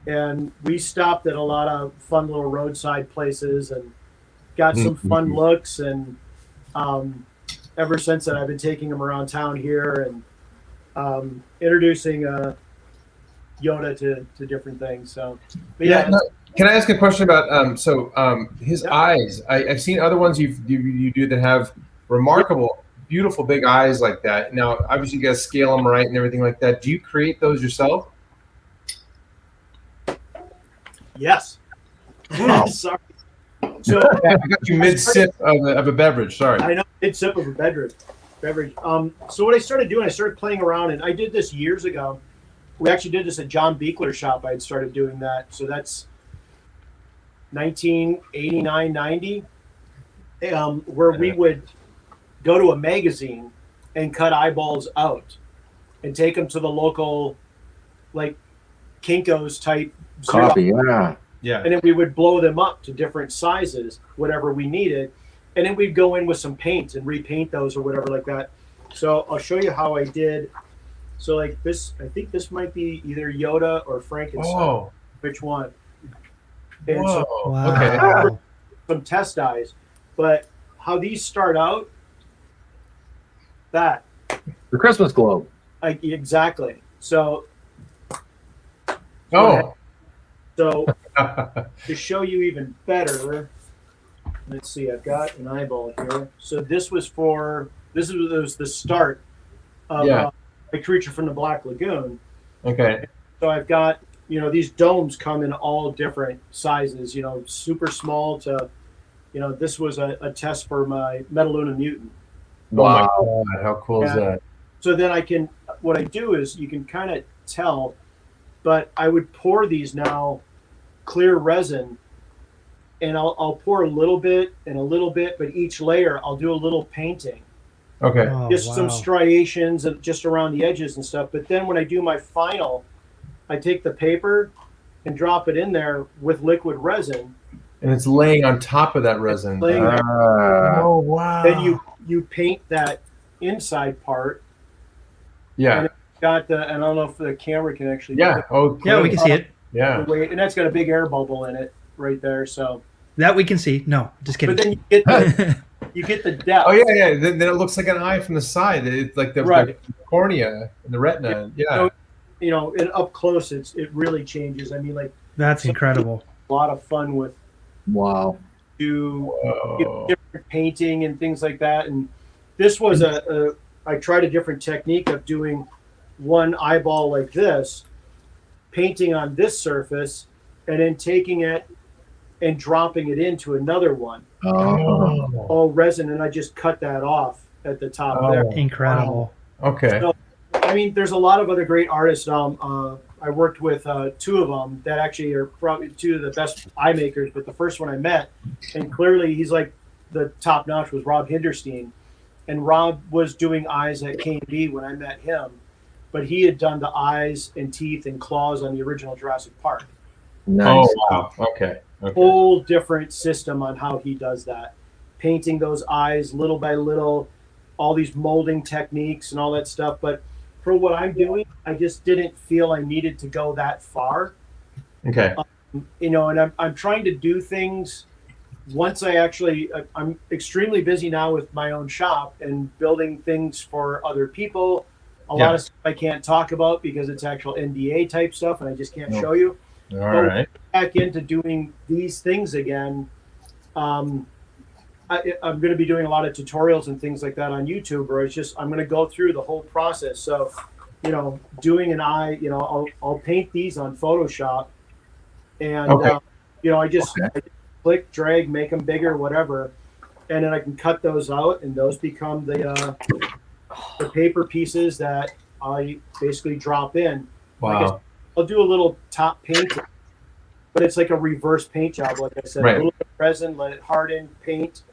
[SPEAKER 4] and we stopped at a lot of fun little roadside places and got some fun looks. And ever since then, I've been taking him around town here and introducing Yoda to different things. So, but
[SPEAKER 2] can I ask a question about his eyes? I've seen other ones you do that have remarkable, beautiful big eyes like that. Now, obviously, you guys scale them right and everything like that. Do you create those yourself?
[SPEAKER 4] Yes.
[SPEAKER 3] Wow.
[SPEAKER 4] Sorry. So
[SPEAKER 2] I got you mid sip of a beverage. Sorry.
[SPEAKER 4] I know, mid sip of a beverage. So what I started doing, I started playing around, and I did this years ago. We actually did this at John Beekler's shop. I had started doing that. So that's 1989, 90, where we would go to a magazine and cut eyeballs out and take them to the local, like, Kinko's type
[SPEAKER 3] Copy,
[SPEAKER 2] yeah.
[SPEAKER 4] And then we would blow them up to different sizes, whatever we needed. And then we'd go in with some paint and repaint those or whatever like that. So I'll show you how I did So like this, I think this might be either Yoda or Frankenstein.
[SPEAKER 2] Oh,
[SPEAKER 4] Which one? And so
[SPEAKER 2] whoa. Okay.
[SPEAKER 1] Wow.
[SPEAKER 4] some test eyes, but how these start out, that
[SPEAKER 3] The Christmas globe.
[SPEAKER 4] exactly. So
[SPEAKER 2] Oh.
[SPEAKER 4] to show you even better, let's see. I've got an eyeball here. So this was the start of a creature from the Black Lagoon.
[SPEAKER 2] Okay.
[SPEAKER 4] So I've got, these domes come in all different sizes, super small to, this was a test for my Metaluna Mutant.
[SPEAKER 2] Oh my God, how cool is that?
[SPEAKER 4] So then what I do is you can kind of tell, but I would pour these now clear resin, and I'll pour a little bit and a little bit, but each layer I'll do a little painting.
[SPEAKER 2] Okay.
[SPEAKER 1] Oh,
[SPEAKER 4] Just some
[SPEAKER 1] wow.
[SPEAKER 4] striations and just around the edges and stuff. But then when I do my final, I take the paper and drop it in there with liquid resin.
[SPEAKER 2] And it's laying on top of that resin.
[SPEAKER 4] Laying there.
[SPEAKER 2] Oh wow.
[SPEAKER 4] Then you paint that inside part.
[SPEAKER 2] Yeah.
[SPEAKER 4] Got and I don't know if the camera can actually.
[SPEAKER 2] Yeah. Oh.
[SPEAKER 1] Yeah, we
[SPEAKER 2] clearly.
[SPEAKER 1] can see it.
[SPEAKER 2] Yeah.
[SPEAKER 4] And that's got a big air bubble in it right there. So.
[SPEAKER 1] That we can see. No, just kidding.
[SPEAKER 4] But then you get the depth.
[SPEAKER 2] Oh yeah. Then it looks like an eye from the side. It's like the cornea and the retina. Yeah.
[SPEAKER 4] So, and up close, it really changes. I mean, like
[SPEAKER 1] That's incredible.
[SPEAKER 4] a lot of fun with different painting and things like that. And this was I tried a different technique of doing one eyeball like this, painting on this surface, and then taking it and dropping it into another one. All resin, and I just cut that off at the top there.
[SPEAKER 1] Incredible.
[SPEAKER 2] Wow. Okay.
[SPEAKER 4] So, I mean, there's a lot of other great artists. I worked with two of them that actually are probably two of the best eye makers. But the first one I met, and clearly he's like the top notch, was Rob Hinderstein. And Rob was doing eyes at K&B when I met him, but he had done the eyes and teeth and claws on the original Jurassic Park.
[SPEAKER 3] Nice.
[SPEAKER 2] Oh wow. Okay.
[SPEAKER 4] Whole different system on how he does that, painting those eyes little by little, all these molding techniques and all that stuff. But for what I'm doing, I just didn't feel I needed to go that far.
[SPEAKER 2] Okay.
[SPEAKER 4] And I'm trying to do things once I'm extremely busy now with my own shop and building things for other people. A lot of stuff I can't talk about because it's actual NDA type stuff and I just can't show you.
[SPEAKER 2] All right.
[SPEAKER 4] Back into doing these things again. I'm going to be doing a lot of tutorials and things like that on YouTube, where I'm going to go through the whole process. So, doing an eye, I'll paint these on Photoshop, and I just click, drag, make them bigger, whatever, and then I can cut those out, and those become the paper pieces that I basically drop in.
[SPEAKER 2] Wow.
[SPEAKER 4] I'll do a little top paint, but it's like a reverse paint job. Like I said, a little bit of resin, let it harden, paint,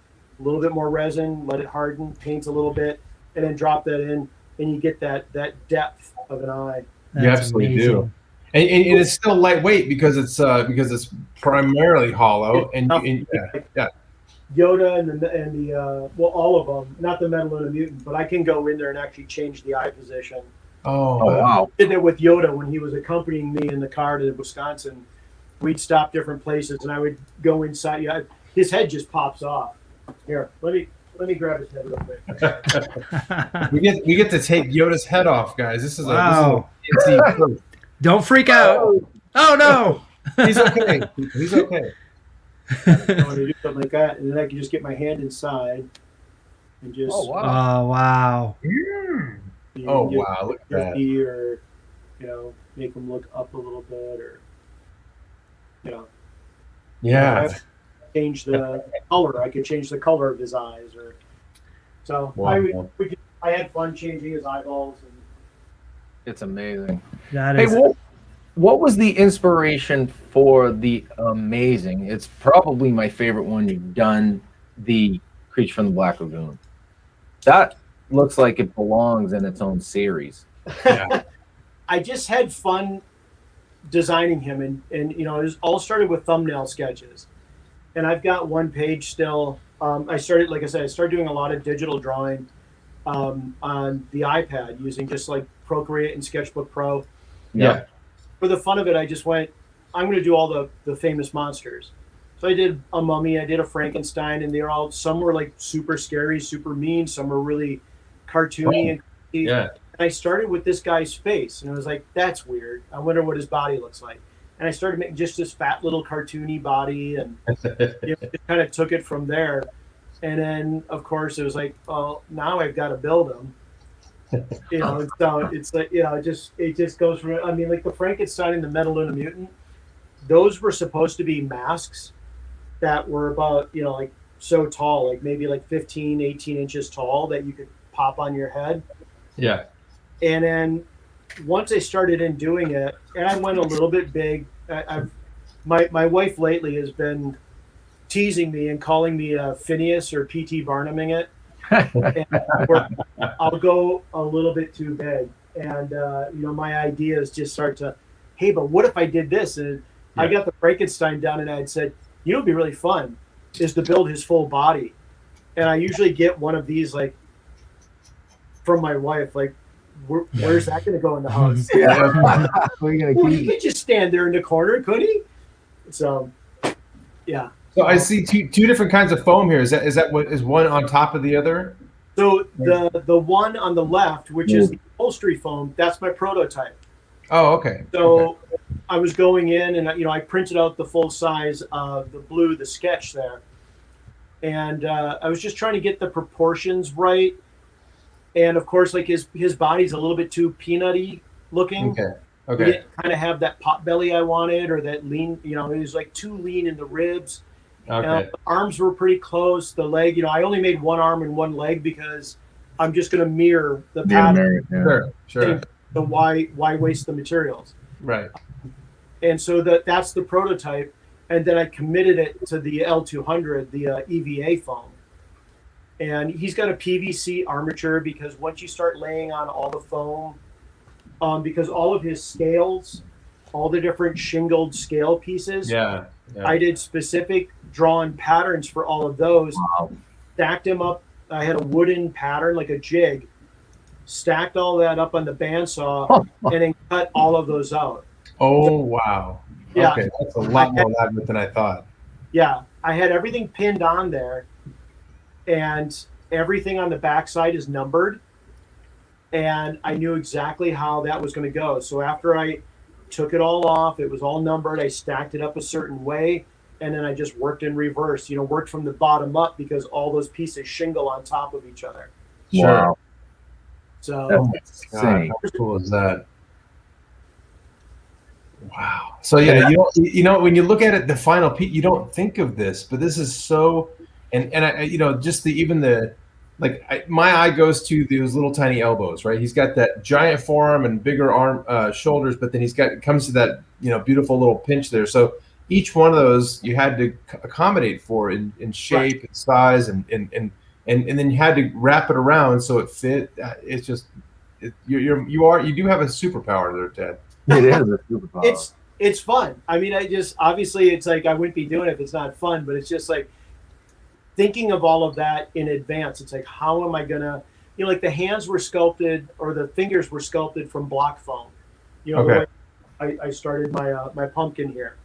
[SPEAKER 4] a little bit more resin, let it harden, paint a little bit, and then drop that in, and you get that depth of an eye.
[SPEAKER 2] You absolutely do. And it's still lightweight because it's primarily hollow. And
[SPEAKER 4] Yoda and the all of them, not the Metaluna Mutant, but I can go in there and actually change the eye position.
[SPEAKER 2] Oh
[SPEAKER 3] wow.
[SPEAKER 4] I did that with Yoda when he was accompanying me in the car to Wisconsin. We'd stop different places, and I would go inside. His head just pops off. Here, let me grab his head real quick.
[SPEAKER 2] we get to take Yoda's head off, guys. This is
[SPEAKER 1] Wow.
[SPEAKER 2] a
[SPEAKER 1] Don't freak out. Oh no.
[SPEAKER 2] He's okay. He's okay.
[SPEAKER 4] I want to do something like that, and then I can just get my hand inside and just.
[SPEAKER 1] Oh wow.
[SPEAKER 2] Oh wow! Look at that.
[SPEAKER 4] Or make them look up a little bit, or
[SPEAKER 2] Yeah.
[SPEAKER 4] Change the color. I could change the color of his eyes, or so.
[SPEAKER 2] Wow.
[SPEAKER 4] I had fun changing his eyeballs. And
[SPEAKER 3] It's amazing.
[SPEAKER 1] That
[SPEAKER 3] Hey,
[SPEAKER 1] is
[SPEAKER 3] what was the inspiration for the amazing? It's probably my favorite one you've done, the Creature from the Black Lagoon. That looks like it belongs in its own series.
[SPEAKER 2] Yeah.
[SPEAKER 4] I just had fun designing him, and it all started with thumbnail sketches, and I've got one page still. I started doing a lot of digital drawing. on the iPad using just like Procreate and Sketchbook Pro.
[SPEAKER 2] Yeah.
[SPEAKER 4] For the fun of it, I just went, I'm going to do all the famous monsters. So I did a mummy, I did a Frankenstein, and they're all, some were like super scary, super mean, some were really cartoony. And
[SPEAKER 2] Yeah.
[SPEAKER 4] and I started with this guy's face, and I was like, that's weird. I wonder what his body looks like. And I started making just this fat little cartoony body, and just kind of took it from there. And then, of course, it was like, well, now I've got to build them. So it's like, it just goes from, I mean, like the Frankenstein and the Metaluna Mutant, those were supposed to be masks that were about, like so tall, like maybe like 15, 18 inches tall that you could pop on your head.
[SPEAKER 2] Yeah.
[SPEAKER 4] And then once I started in doing it, and I went a little bit big, my wife lately has been teasing me and calling me Phineas or P.T. Barnuming it. And I'll go a little bit too big. And, my ideas just start to, hey, but what if I did this? And I got the Frankenstein done, and I had said, it'd be really fun is to build his full body. And I usually get one of these, like, from my wife, like, where's that going to go in the house?
[SPEAKER 3] Where are you gonna
[SPEAKER 4] Well,
[SPEAKER 3] keep
[SPEAKER 4] he could just stand there in the corner, couldn't he? So, yeah.
[SPEAKER 2] So I see two different kinds of foam here. Is that what is one on top of the other?
[SPEAKER 4] So the one on the left, which is the upholstery foam, that's my prototype.
[SPEAKER 2] Oh, okay.
[SPEAKER 4] So I was going in and, I printed out the full size of the blue, the sketch there. And I was just trying to get the proportions right. And of course, like his body's a little bit too peanutty looking.
[SPEAKER 2] Okay.
[SPEAKER 4] He didn't kind of have that pot belly I wanted, or that lean, it was like too lean in the ribs.
[SPEAKER 2] Okay.
[SPEAKER 4] The arms were pretty close. The leg, I only made one arm and one leg because I'm just going to mirror the pattern.
[SPEAKER 2] Sure.
[SPEAKER 4] So why waste the materials?
[SPEAKER 2] Right.
[SPEAKER 4] And so that's the prototype. And then I committed it to the L200, the EVA foam. And he's got a PVC armature because once you start laying on all the foam, because all of his scales, all the different shingled scale pieces, I did specific drawn patterns for all of those, stacked them up. I had a wooden pattern, like a jig, stacked all that up on the bandsaw, and then cut all of those out.
[SPEAKER 2] Oh, wow.
[SPEAKER 4] Yeah.
[SPEAKER 2] Okay, that's a lot more elaborate than I thought.
[SPEAKER 4] Yeah, I had everything pinned on there, and everything on the backside is numbered, and I knew exactly how that was going to go. So after I took it all off, it was all numbered. I stacked it up a certain way, and then I just worked in reverse. Worked from the bottom up because all those pieces shingle on top of each other.
[SPEAKER 3] Wow.
[SPEAKER 4] So
[SPEAKER 3] that's insane.
[SPEAKER 2] How cool is that? Wow. So when you look at it, the final piece, you don't think of this, but this is so, and I, just my eye goes to those little tiny elbows, right? He's got that giant forearm and bigger arm, shoulders, but then comes to that, beautiful little pinch there. So each one of those you had to accommodate for in shape and size, and then you had to wrap it around so it fit. It's just, you do have a superpower there, Ted.
[SPEAKER 3] It is a superpower.
[SPEAKER 4] It's fun. I mean, obviously it's like I wouldn't be doing it if it's not fun, but it's just like thinking of all of that in advance. It's like, how am I gonna, like the hands were sculpted, or the fingers were sculpted from block foam. I started my pumpkin here,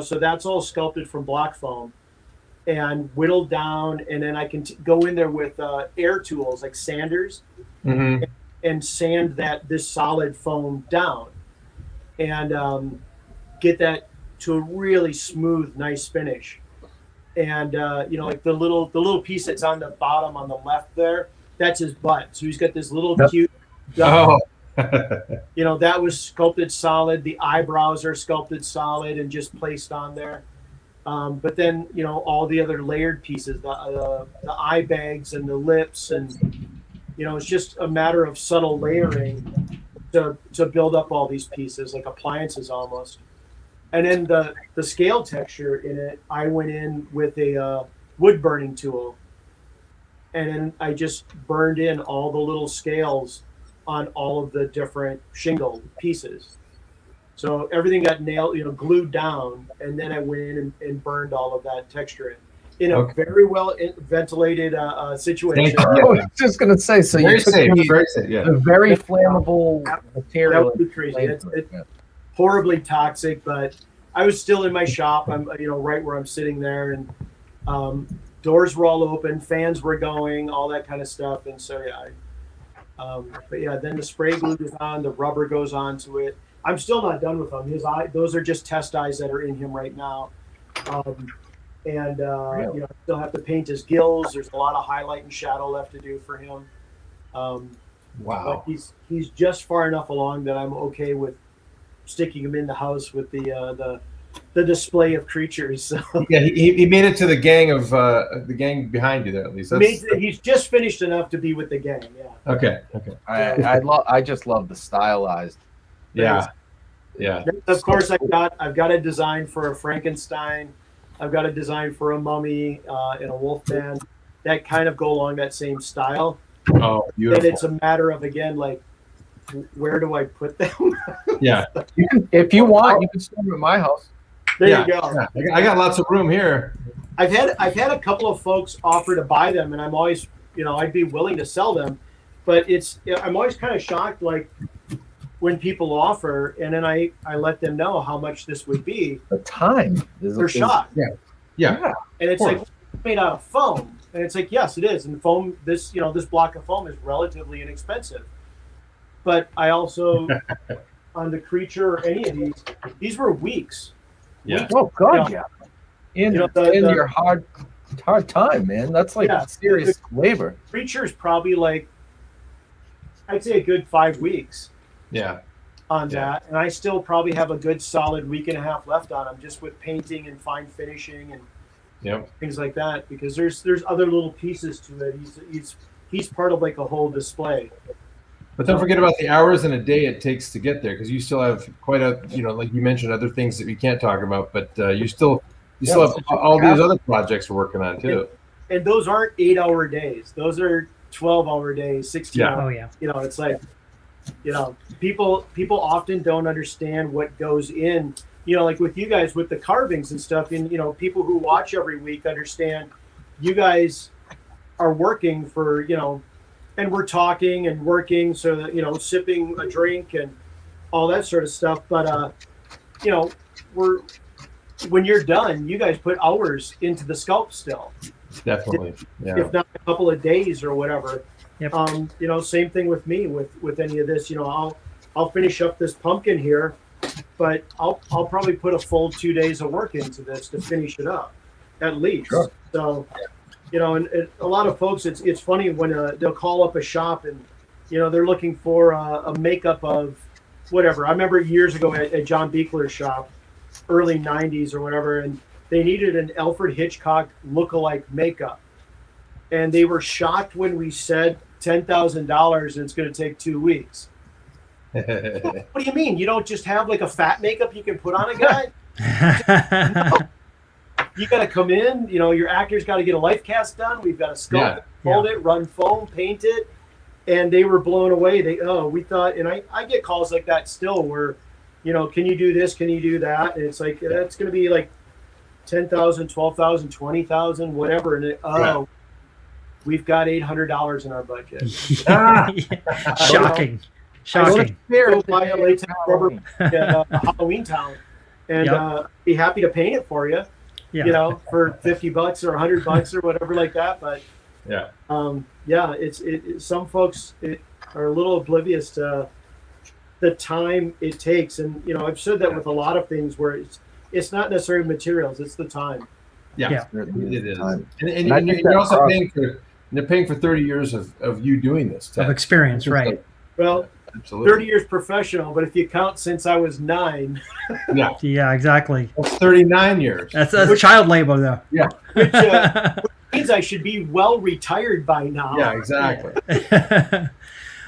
[SPEAKER 4] so that's all sculpted from block foam and whittled down, and then I can go in there with air tools like sanders, and sand this solid foam down, and get that to a really smooth, nice finish. And like the little piece that's on the bottom on the left there, that's his butt. So he's got this little cute duck. That was sculpted solid. The eyebrows are sculpted solid and just placed on there. But then all the other layered pieces, the eye bags and the lips, and it's just a matter of subtle layering to build up all these pieces, like appliances almost. And then the scale texture in it, I went in with a wood burning tool, and then I just burned in all the little scales on all of the different shingle pieces. So everything got nailed, glued down, and then I went in and burned all of that texture in. in a very well ventilated situation.
[SPEAKER 2] Thank
[SPEAKER 3] I was just gonna say, so
[SPEAKER 2] Very
[SPEAKER 3] you took
[SPEAKER 2] safe.
[SPEAKER 3] the,
[SPEAKER 2] Very safe. Yeah.
[SPEAKER 3] the very flammable
[SPEAKER 4] That
[SPEAKER 3] material.
[SPEAKER 4] would be crazy. It's
[SPEAKER 3] Yeah.
[SPEAKER 4] horribly toxic, but I was still in my shop. I'm, right where I'm sitting there, and doors were all open, fans were going, all that kind of stuff. And so, yeah, but yeah, then the spray glue goes on, the rubber goes onto it. I'm still not done with them. Those are just test eyes that are in him right now. And I still have to paint his gills. There's a lot of highlight and shadow left to do for him.
[SPEAKER 2] Wow.
[SPEAKER 4] But he's just far enough along that I'm okay with sticking him in the house with the display of creatures. So.
[SPEAKER 2] Yeah, he made it to the gang behind you there at least.
[SPEAKER 4] He's just finished enough to be with the gang. Yeah.
[SPEAKER 2] Okay.
[SPEAKER 3] I just love the stylized.
[SPEAKER 2] Yeah.
[SPEAKER 4] Of course, I've got a design for a Frankenstein. I've got a design for a mummy and a wolfman that kind of go along that same style.
[SPEAKER 2] Oh, beautiful.
[SPEAKER 4] And it's a matter of, again, like, where do I put them?
[SPEAKER 2] Yeah.
[SPEAKER 3] If you want, you can store them at my house.
[SPEAKER 4] There you go.
[SPEAKER 2] Yeah. I got lots of room here.
[SPEAKER 4] I've had a couple of folks offer to buy them, and I'm always, I'd be willing to sell them, but I'm always kind of shocked, like, when people offer, and then I let them know how much this would be.
[SPEAKER 3] The time
[SPEAKER 4] they're shocked.
[SPEAKER 2] Yeah.
[SPEAKER 4] And it's like, it's made out of foam, and it's like, yes, it is. And foam, this block of foam is relatively inexpensive. But I also, on the creature or any of these were weeks.
[SPEAKER 2] Yeah.
[SPEAKER 3] Oh God, yeah. In your hard time, man. That's like serious labor.
[SPEAKER 4] Creature's probably like, I'd say a good 5 weeks.
[SPEAKER 2] Yeah.
[SPEAKER 4] On that, and I still probably have a good solid week and a half left on them, just with painting and fine finishing and things like that. Because there's other little pieces to it. He's part of like a whole display.
[SPEAKER 2] But don't forget about the hours in a day it takes to get there, because you still have quite a, like you mentioned, other things that we can't talk about, but you still have all these other projects we're working on too.
[SPEAKER 4] And those aren't 8-hour days; those are 12-hour days, 16 hours.
[SPEAKER 1] Oh yeah.
[SPEAKER 4] It's like, people often don't understand what goes in. Like with you guys with the carvings and stuff, and people who watch every week understand you guys are working for, and we're talking and working, so that, sipping a drink and all that sort of stuff. But when you're done, you guys put hours into the sculpt still.
[SPEAKER 2] Definitely. Yeah.
[SPEAKER 4] If not a couple of days or whatever.
[SPEAKER 1] Yep.
[SPEAKER 4] Same thing with me with any of this. I'll finish up this pumpkin here, but I'll probably put a full 2 days of work into this to finish it up, at least. Sure. So, and a lot of folks, it's funny when they'll call up a shop and they're looking for a makeup of whatever. I remember years ago at John Beekler's shop, early 90s or whatever, and they needed an Alfred Hitchcock lookalike makeup. And they were shocked when we said $10,000 and it's going to take 2 weeks. What do you mean? You don't just have like a fat makeup you can put on a guy? No. You got to come in, your actor's got to get a life cast done. We've got to sculpt it, fold it, run foam, paint it. And they were blown away. We thought, and I get calls like that still where, can you do this? Can you do that? And it's like, that's going to be like $10,000, $12,000, $20,000, whatever. And we've got $800 in our budget.
[SPEAKER 1] Shocking.
[SPEAKER 4] Go buy a latex rubber at Halloween Town, and be happy to paint it for you. For $50 or $100 or whatever like that. But it's some folks are a little oblivious to the time it takes, and I've said that with a lot of things where it's not necessarily materials, it's the time.
[SPEAKER 2] Yeah. It is. And you're also paying for 30 years of you doing this, Ted.
[SPEAKER 1] Of experience, right?
[SPEAKER 4] Well,
[SPEAKER 2] absolutely.
[SPEAKER 4] 30 years professional, but if you count since I was 9.
[SPEAKER 1] Yeah, exactly.
[SPEAKER 2] That's 39 years.
[SPEAKER 1] That's child labor, though.
[SPEAKER 2] Yeah.
[SPEAKER 4] Which means I should be well retired by now.
[SPEAKER 2] Yeah, exactly.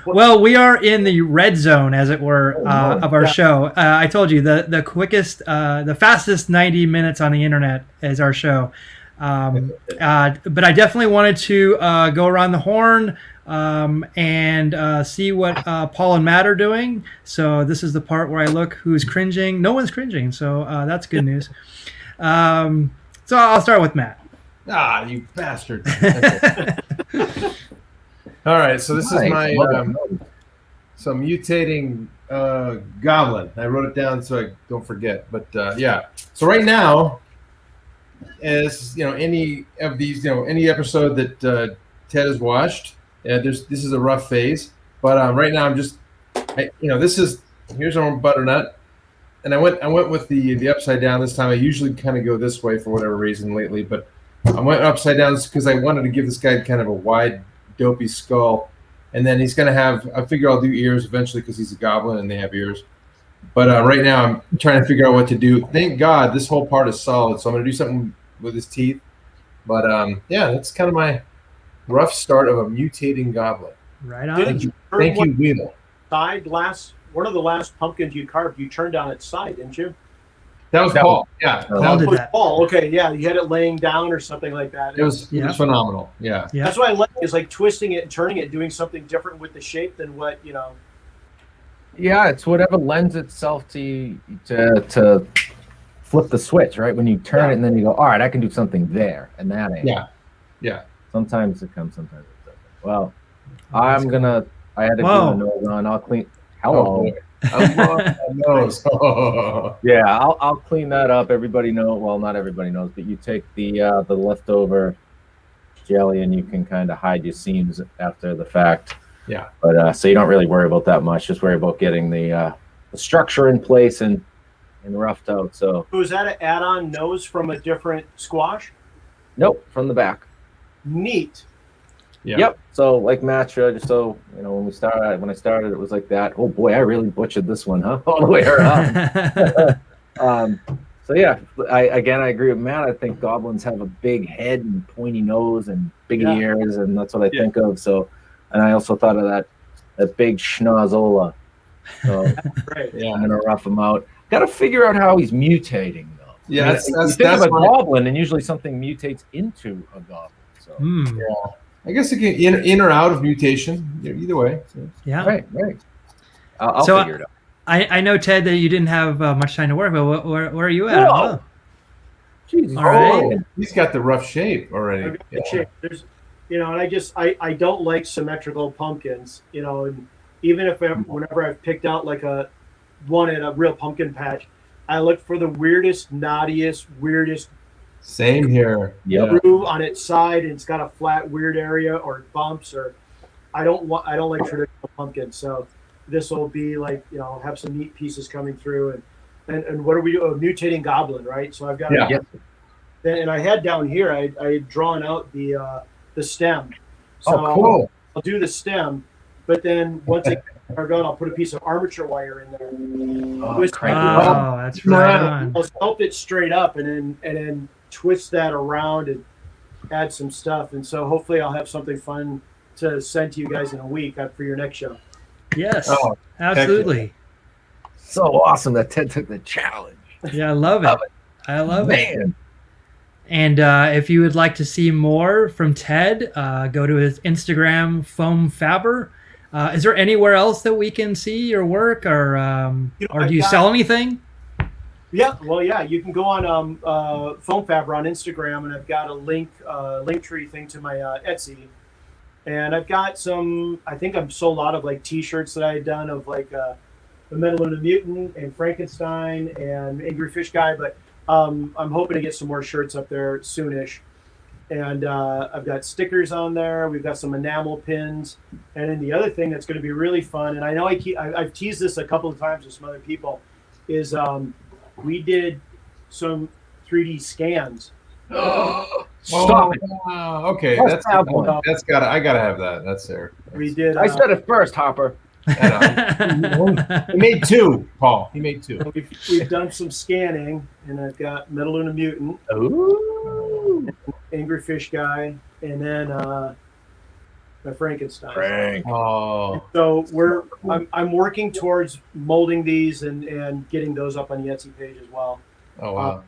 [SPEAKER 1] Well, we are in the red zone, as it were, of our show. I told you the quickest, the fastest 90 minutes on the internet is our show. But I definitely wanted to go around the horn and see what Paul and Matt are doing. So this is the part where I look who's cringing. No one's cringing, so that's good news. So I'll start with Matt.
[SPEAKER 2] Ah, you bastard. Okay. All right, so this is my so mutating goblin. I wrote it down so I don't forget. But yeah, so right now, as you know, any of these, any episode that Ted has watched, this is a rough phase. But right now, here's our butternut, and I went with the upside down this time. I usually kind of go this way for whatever reason lately, but I went upside down because I wanted to give this guy kind of a wide, dopey skull. And then he's going to have, I figure I'll do ears eventually because he's a goblin and they have ears. But right now I'm trying to figure out what to do. Thank God this whole part is solid. So I'm going to do something with his teeth. But yeah, that's kind of my rough start of a mutating goblin.
[SPEAKER 1] Right on.
[SPEAKER 2] Thank you, Wheel.
[SPEAKER 4] One of the last pumpkins you carved, you turned on its side, didn't you?
[SPEAKER 2] That was Paul. Yeah.
[SPEAKER 1] Paul did that.
[SPEAKER 4] Paul. Okay, yeah, you had it laying down or something like that.
[SPEAKER 2] It was phenomenal. Yeah.
[SPEAKER 4] That's what I like, is like twisting it and turning it, doing something different with the shape than what,
[SPEAKER 3] Yeah, it's whatever lends itself to flip the switch, right? When you turn it and then you go, all right, I can do something there, and that ain't.
[SPEAKER 2] Yeah.
[SPEAKER 3] Sometimes it comes, sometimes it doesn't. Well, I had to do the nose on. I'll clean. Hello. Yeah, I'll clean that up. Everybody knows. Well, not everybody knows, but you take the leftover jelly and you can kind of hide your seams after the fact.
[SPEAKER 2] Yeah.
[SPEAKER 3] But so you don't really worry about that much. Just worry about getting the structure in place and roughed out. So
[SPEAKER 4] is that an add-on nose from a different squash?
[SPEAKER 3] Nope, from the back.
[SPEAKER 4] Neat.
[SPEAKER 2] Yeah.
[SPEAKER 3] Yep. So like Matra, just so when I started, it was like that. Oh boy, I really butchered this one, huh? All the way around. So yeah, I agree with Matt. I think goblins have a big head and pointy nose and big ears, and that's what I think of. So, and I also thought of that big schnozola. So
[SPEAKER 4] Right.
[SPEAKER 3] Yeah, I'm gonna rough him out. Got to figure out how he's mutating though.
[SPEAKER 2] Yeah,
[SPEAKER 3] that's a goblin, and usually something mutates into a goblin. So
[SPEAKER 2] yeah. I guess it can in or out of mutation. Either way. So.
[SPEAKER 1] Yeah.
[SPEAKER 3] Right. I'll figure it out.
[SPEAKER 1] I know, Ted, that you didn't have much time to work, but where are you at?
[SPEAKER 3] Oh. Jesus.
[SPEAKER 1] All right.
[SPEAKER 2] He's got the rough shape already.
[SPEAKER 4] I've got the shape. There's, and I don't like symmetrical pumpkins, and even whenever I've picked out like one at a real pumpkin patch, I look for the weirdest, weirdest.
[SPEAKER 2] Same here.
[SPEAKER 4] Groove on its side, and it's got a flat, weird area or bumps, or I don't like traditional pumpkins. So this will be like, have some neat pieces coming through, and what are we doing? Mutating goblin, right? So I've got and I had down here, I had drawn out the stem. So
[SPEAKER 2] cool.
[SPEAKER 4] I'll do the stem, but then once I carve out, I'll put a piece of armature wire in there.
[SPEAKER 1] Oh, that's right on.
[SPEAKER 4] I'll sculpt it straight up, and then twist that around and add some stuff. And so hopefully I'll have something fun to send to you guys in a week for your next show.
[SPEAKER 1] Yes, absolutely.
[SPEAKER 3] So awesome that Ted took the challenge.
[SPEAKER 1] Yeah, I love it. I love
[SPEAKER 3] it.
[SPEAKER 1] And if you would like to see more from Ted, go to his Instagram, Foam Faber. Is there anywhere else that we can see your work, or do you sell anything?
[SPEAKER 4] Yeah, well, you can go on Foam Faber on Instagram, and I've got a link tree thing to my Etsy, and I've got some. I think I'm sold out of like T-shirts that I had done of like the Metaluna Mutant and Frankenstein and Angry Fish Guy, but I'm hoping to get some more shirts up there soonish. And I've got stickers on there. We've got some enamel pins, and then the other thing that's going to be really fun, and I know I've teased this a couple of times with some other people, is we did some 3D scans.
[SPEAKER 3] Stop it.
[SPEAKER 2] Okay, I gotta have that. That's there.
[SPEAKER 4] We did.
[SPEAKER 3] I said it first, Harper.
[SPEAKER 2] He made two, Paul. He made two.
[SPEAKER 4] We've done some scanning, and I've got Metaluna Mutant, Angry Fish Guy, and then my Frankenstein.
[SPEAKER 3] Frank.
[SPEAKER 2] Oh.
[SPEAKER 4] So I'm working towards molding these and getting those up on the Etsy page as well.
[SPEAKER 2] Oh wow.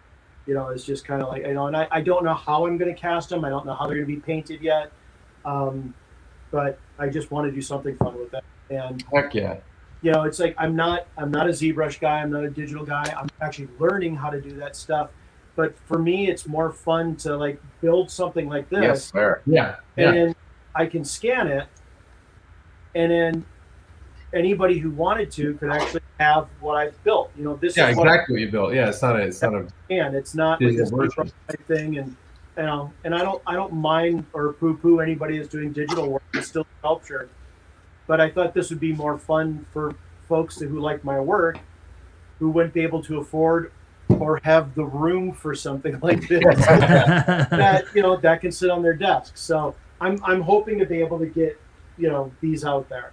[SPEAKER 4] It's just kind of like, and I don't know how I'm going to cast them. I don't know how they're going to be painted yet. But I just want to do something fun with that. And
[SPEAKER 2] heck yeah.
[SPEAKER 4] It's like I'm not a ZBrush guy. I'm not a digital guy. I'm actually learning how to do that stuff. but for me, it's more fun to like build something like this.
[SPEAKER 3] Yes, sir.
[SPEAKER 2] Yeah.
[SPEAKER 4] And then I can scan it, and then anybody who wanted to could actually have what I've built. You know, this
[SPEAKER 2] Yeah,
[SPEAKER 4] is
[SPEAKER 2] exactly what you built. Yeah, it's not a
[SPEAKER 4] and it's not like
[SPEAKER 2] digital
[SPEAKER 4] this
[SPEAKER 2] version.
[SPEAKER 4] thing. And you know, and I don't mind or poo-poo anybody that's doing digital work. It's still sculpture, but I thought this would be more fun for folks who like my work, who wouldn't be able to afford or have the room for something like this that, you know, that can sit on their desk. So I'm hoping to be able to get, you know, these out there.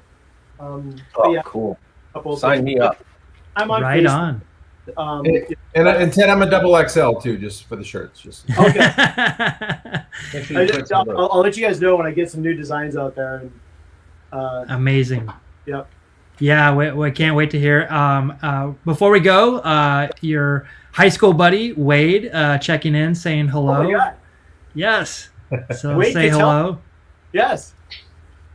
[SPEAKER 3] Cool.
[SPEAKER 4] Couple of
[SPEAKER 3] Sign
[SPEAKER 4] things.
[SPEAKER 3] me up.
[SPEAKER 4] I'm on
[SPEAKER 1] Right
[SPEAKER 4] Facebook.
[SPEAKER 1] on.
[SPEAKER 2] And Ted, I'm a double XL too, just for the shirts. Just
[SPEAKER 4] Okay.
[SPEAKER 2] make sure you put some of those.
[SPEAKER 4] I'll let you guys know when I get some new designs out there. And,
[SPEAKER 1] Amazing.
[SPEAKER 4] yep.
[SPEAKER 1] Yeah, we can't wait to hear. Before we go, your high school buddy Wade checking in, saying hello.
[SPEAKER 4] Oh my God.
[SPEAKER 1] Yes. So
[SPEAKER 4] Wade
[SPEAKER 1] say
[SPEAKER 4] can
[SPEAKER 1] hello.
[SPEAKER 4] Yes.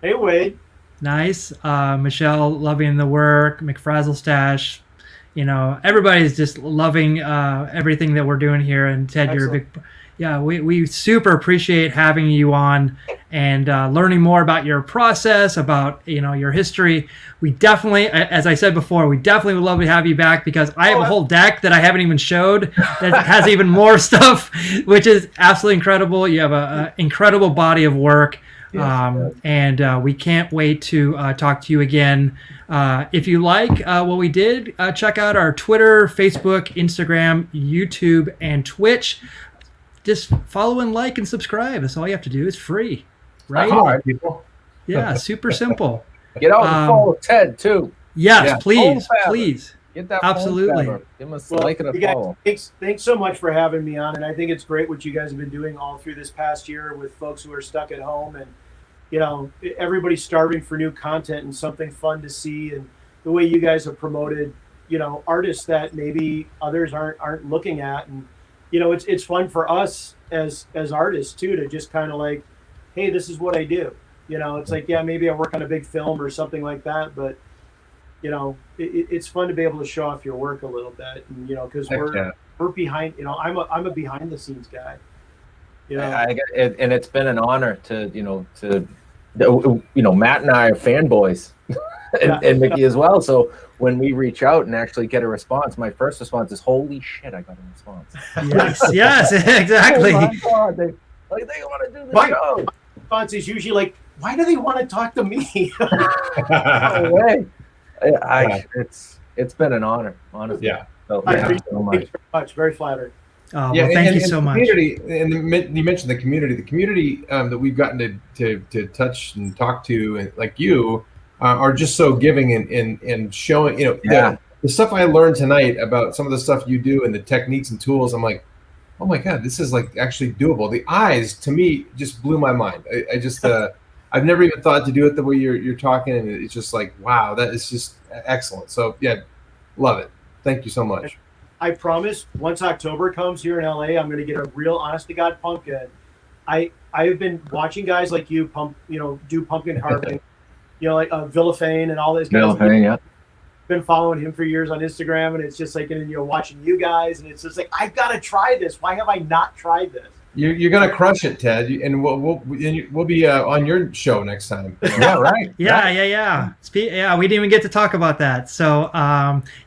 [SPEAKER 4] Hey, Wade.
[SPEAKER 1] Nice. Michelle loving the work. McFrazzle Stash. You know, everybody's just loving everything that we're doing here. And Ted,
[SPEAKER 4] Excellent.
[SPEAKER 1] you're a big. Yeah, we super appreciate having you on and learning more about your process, about, you know, your history. We definitely, as I said before, we definitely would love to have you back, because I have a whole deck that I haven't even showed that has even more stuff, which is absolutely incredible. You have an incredible body of work. And we can't wait to talk to you again. If you like what we did, check out our Twitter, Facebook, Instagram, YouTube, and Twitch. Just follow and like and subscribe. That's all you have to do. It's free, right?
[SPEAKER 2] All right, people.
[SPEAKER 1] Yeah, super simple.
[SPEAKER 3] Get out and follow Ted too.
[SPEAKER 1] Yes,
[SPEAKER 2] Yeah.
[SPEAKER 1] please,
[SPEAKER 3] Phone
[SPEAKER 1] please.
[SPEAKER 3] Get that
[SPEAKER 1] Absolutely.
[SPEAKER 3] phone. Give us a
[SPEAKER 4] Well,
[SPEAKER 3] like and a
[SPEAKER 4] you guys,
[SPEAKER 3] follow.
[SPEAKER 4] thanks so much for having me on. And I think it's great what you guys have been doing all through this past year with folks who are stuck at home. And, you know, everybody's starving for new content and something fun to see. And the way you guys have promoted, you know, artists that maybe others aren't looking at. And, you know, it's fun for us as artists too, to just kind of like, hey, this is what I do. You know, it's like, yeah, maybe I work on a big film or something like that, but you know, it's fun to be able to show off your work a little bit, and you know, because we're behind. You know, I'm a behind the scenes guy. You know,
[SPEAKER 3] And it's been an honor to Matt and I are fanboys, and Mickey as well. So when we reach out and actually get a response, my first response is, "Holy shit, I got a response!"
[SPEAKER 1] Yes, exactly.
[SPEAKER 3] Oh my God, they want to do the show.
[SPEAKER 4] response is usually like, "Why do they want to talk to me?"
[SPEAKER 3] No way. It's been an honor, honestly.
[SPEAKER 2] Yeah.
[SPEAKER 3] So,
[SPEAKER 4] I
[SPEAKER 3] thank you
[SPEAKER 4] appreciate
[SPEAKER 3] so
[SPEAKER 4] it.
[SPEAKER 3] much.
[SPEAKER 4] Thanks very much. Very flattering.
[SPEAKER 1] Oh, well, thank you so much.
[SPEAKER 2] Community, and you mentioned the community. The community that we've gotten to touch and talk to, and like you, are just so giving and showing. You know, the stuff I learned tonight about some of the stuff you do and the techniques and tools. I'm like, oh my God, this is like actually doable. The eyes, to me, just blew my mind. I just I've never even thought to do it the way you're talking, and it's just like, wow, that is just excellent. So yeah, love it. Thank you so much.
[SPEAKER 4] I promise, once October comes here in LA, I'm going to get a real honest to God pumpkin. I've been watching guys like you do pumpkin carving, you know, like Villafane and all those guys.
[SPEAKER 3] Villafane, yeah.
[SPEAKER 4] Been following him for years on Instagram, and it's just like, and you know, watching you guys, and it's just like, I've got to try this. Why have I not tried this?
[SPEAKER 2] You're gonna crush it, Ted, and we'll be on your show next time.
[SPEAKER 3] Yeah, right.
[SPEAKER 1] Yeah. We didn't even get to talk about that. So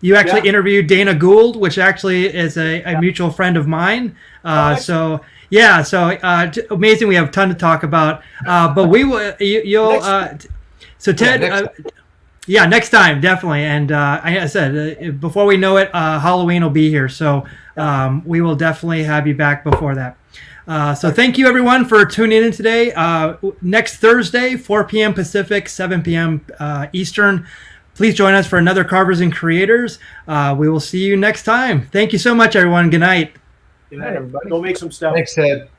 [SPEAKER 1] you actually interviewed Dana Gould, which actually is a mutual friend of mine. So amazing. We have a ton to talk about. But we will. So Ted. Next time, definitely. And I said, before we know it, Halloween will be here. So we will definitely have you back before that. So thank you, everyone, for tuning in today. Next Thursday, 4 p.m. Pacific, 7 p.m. Eastern. Please join us for another Carvers and Creators. We will see you next time. Thank you so much, everyone. Good night.
[SPEAKER 4] Good night, everybody. Go make some stuff.
[SPEAKER 2] Thanks, Ted.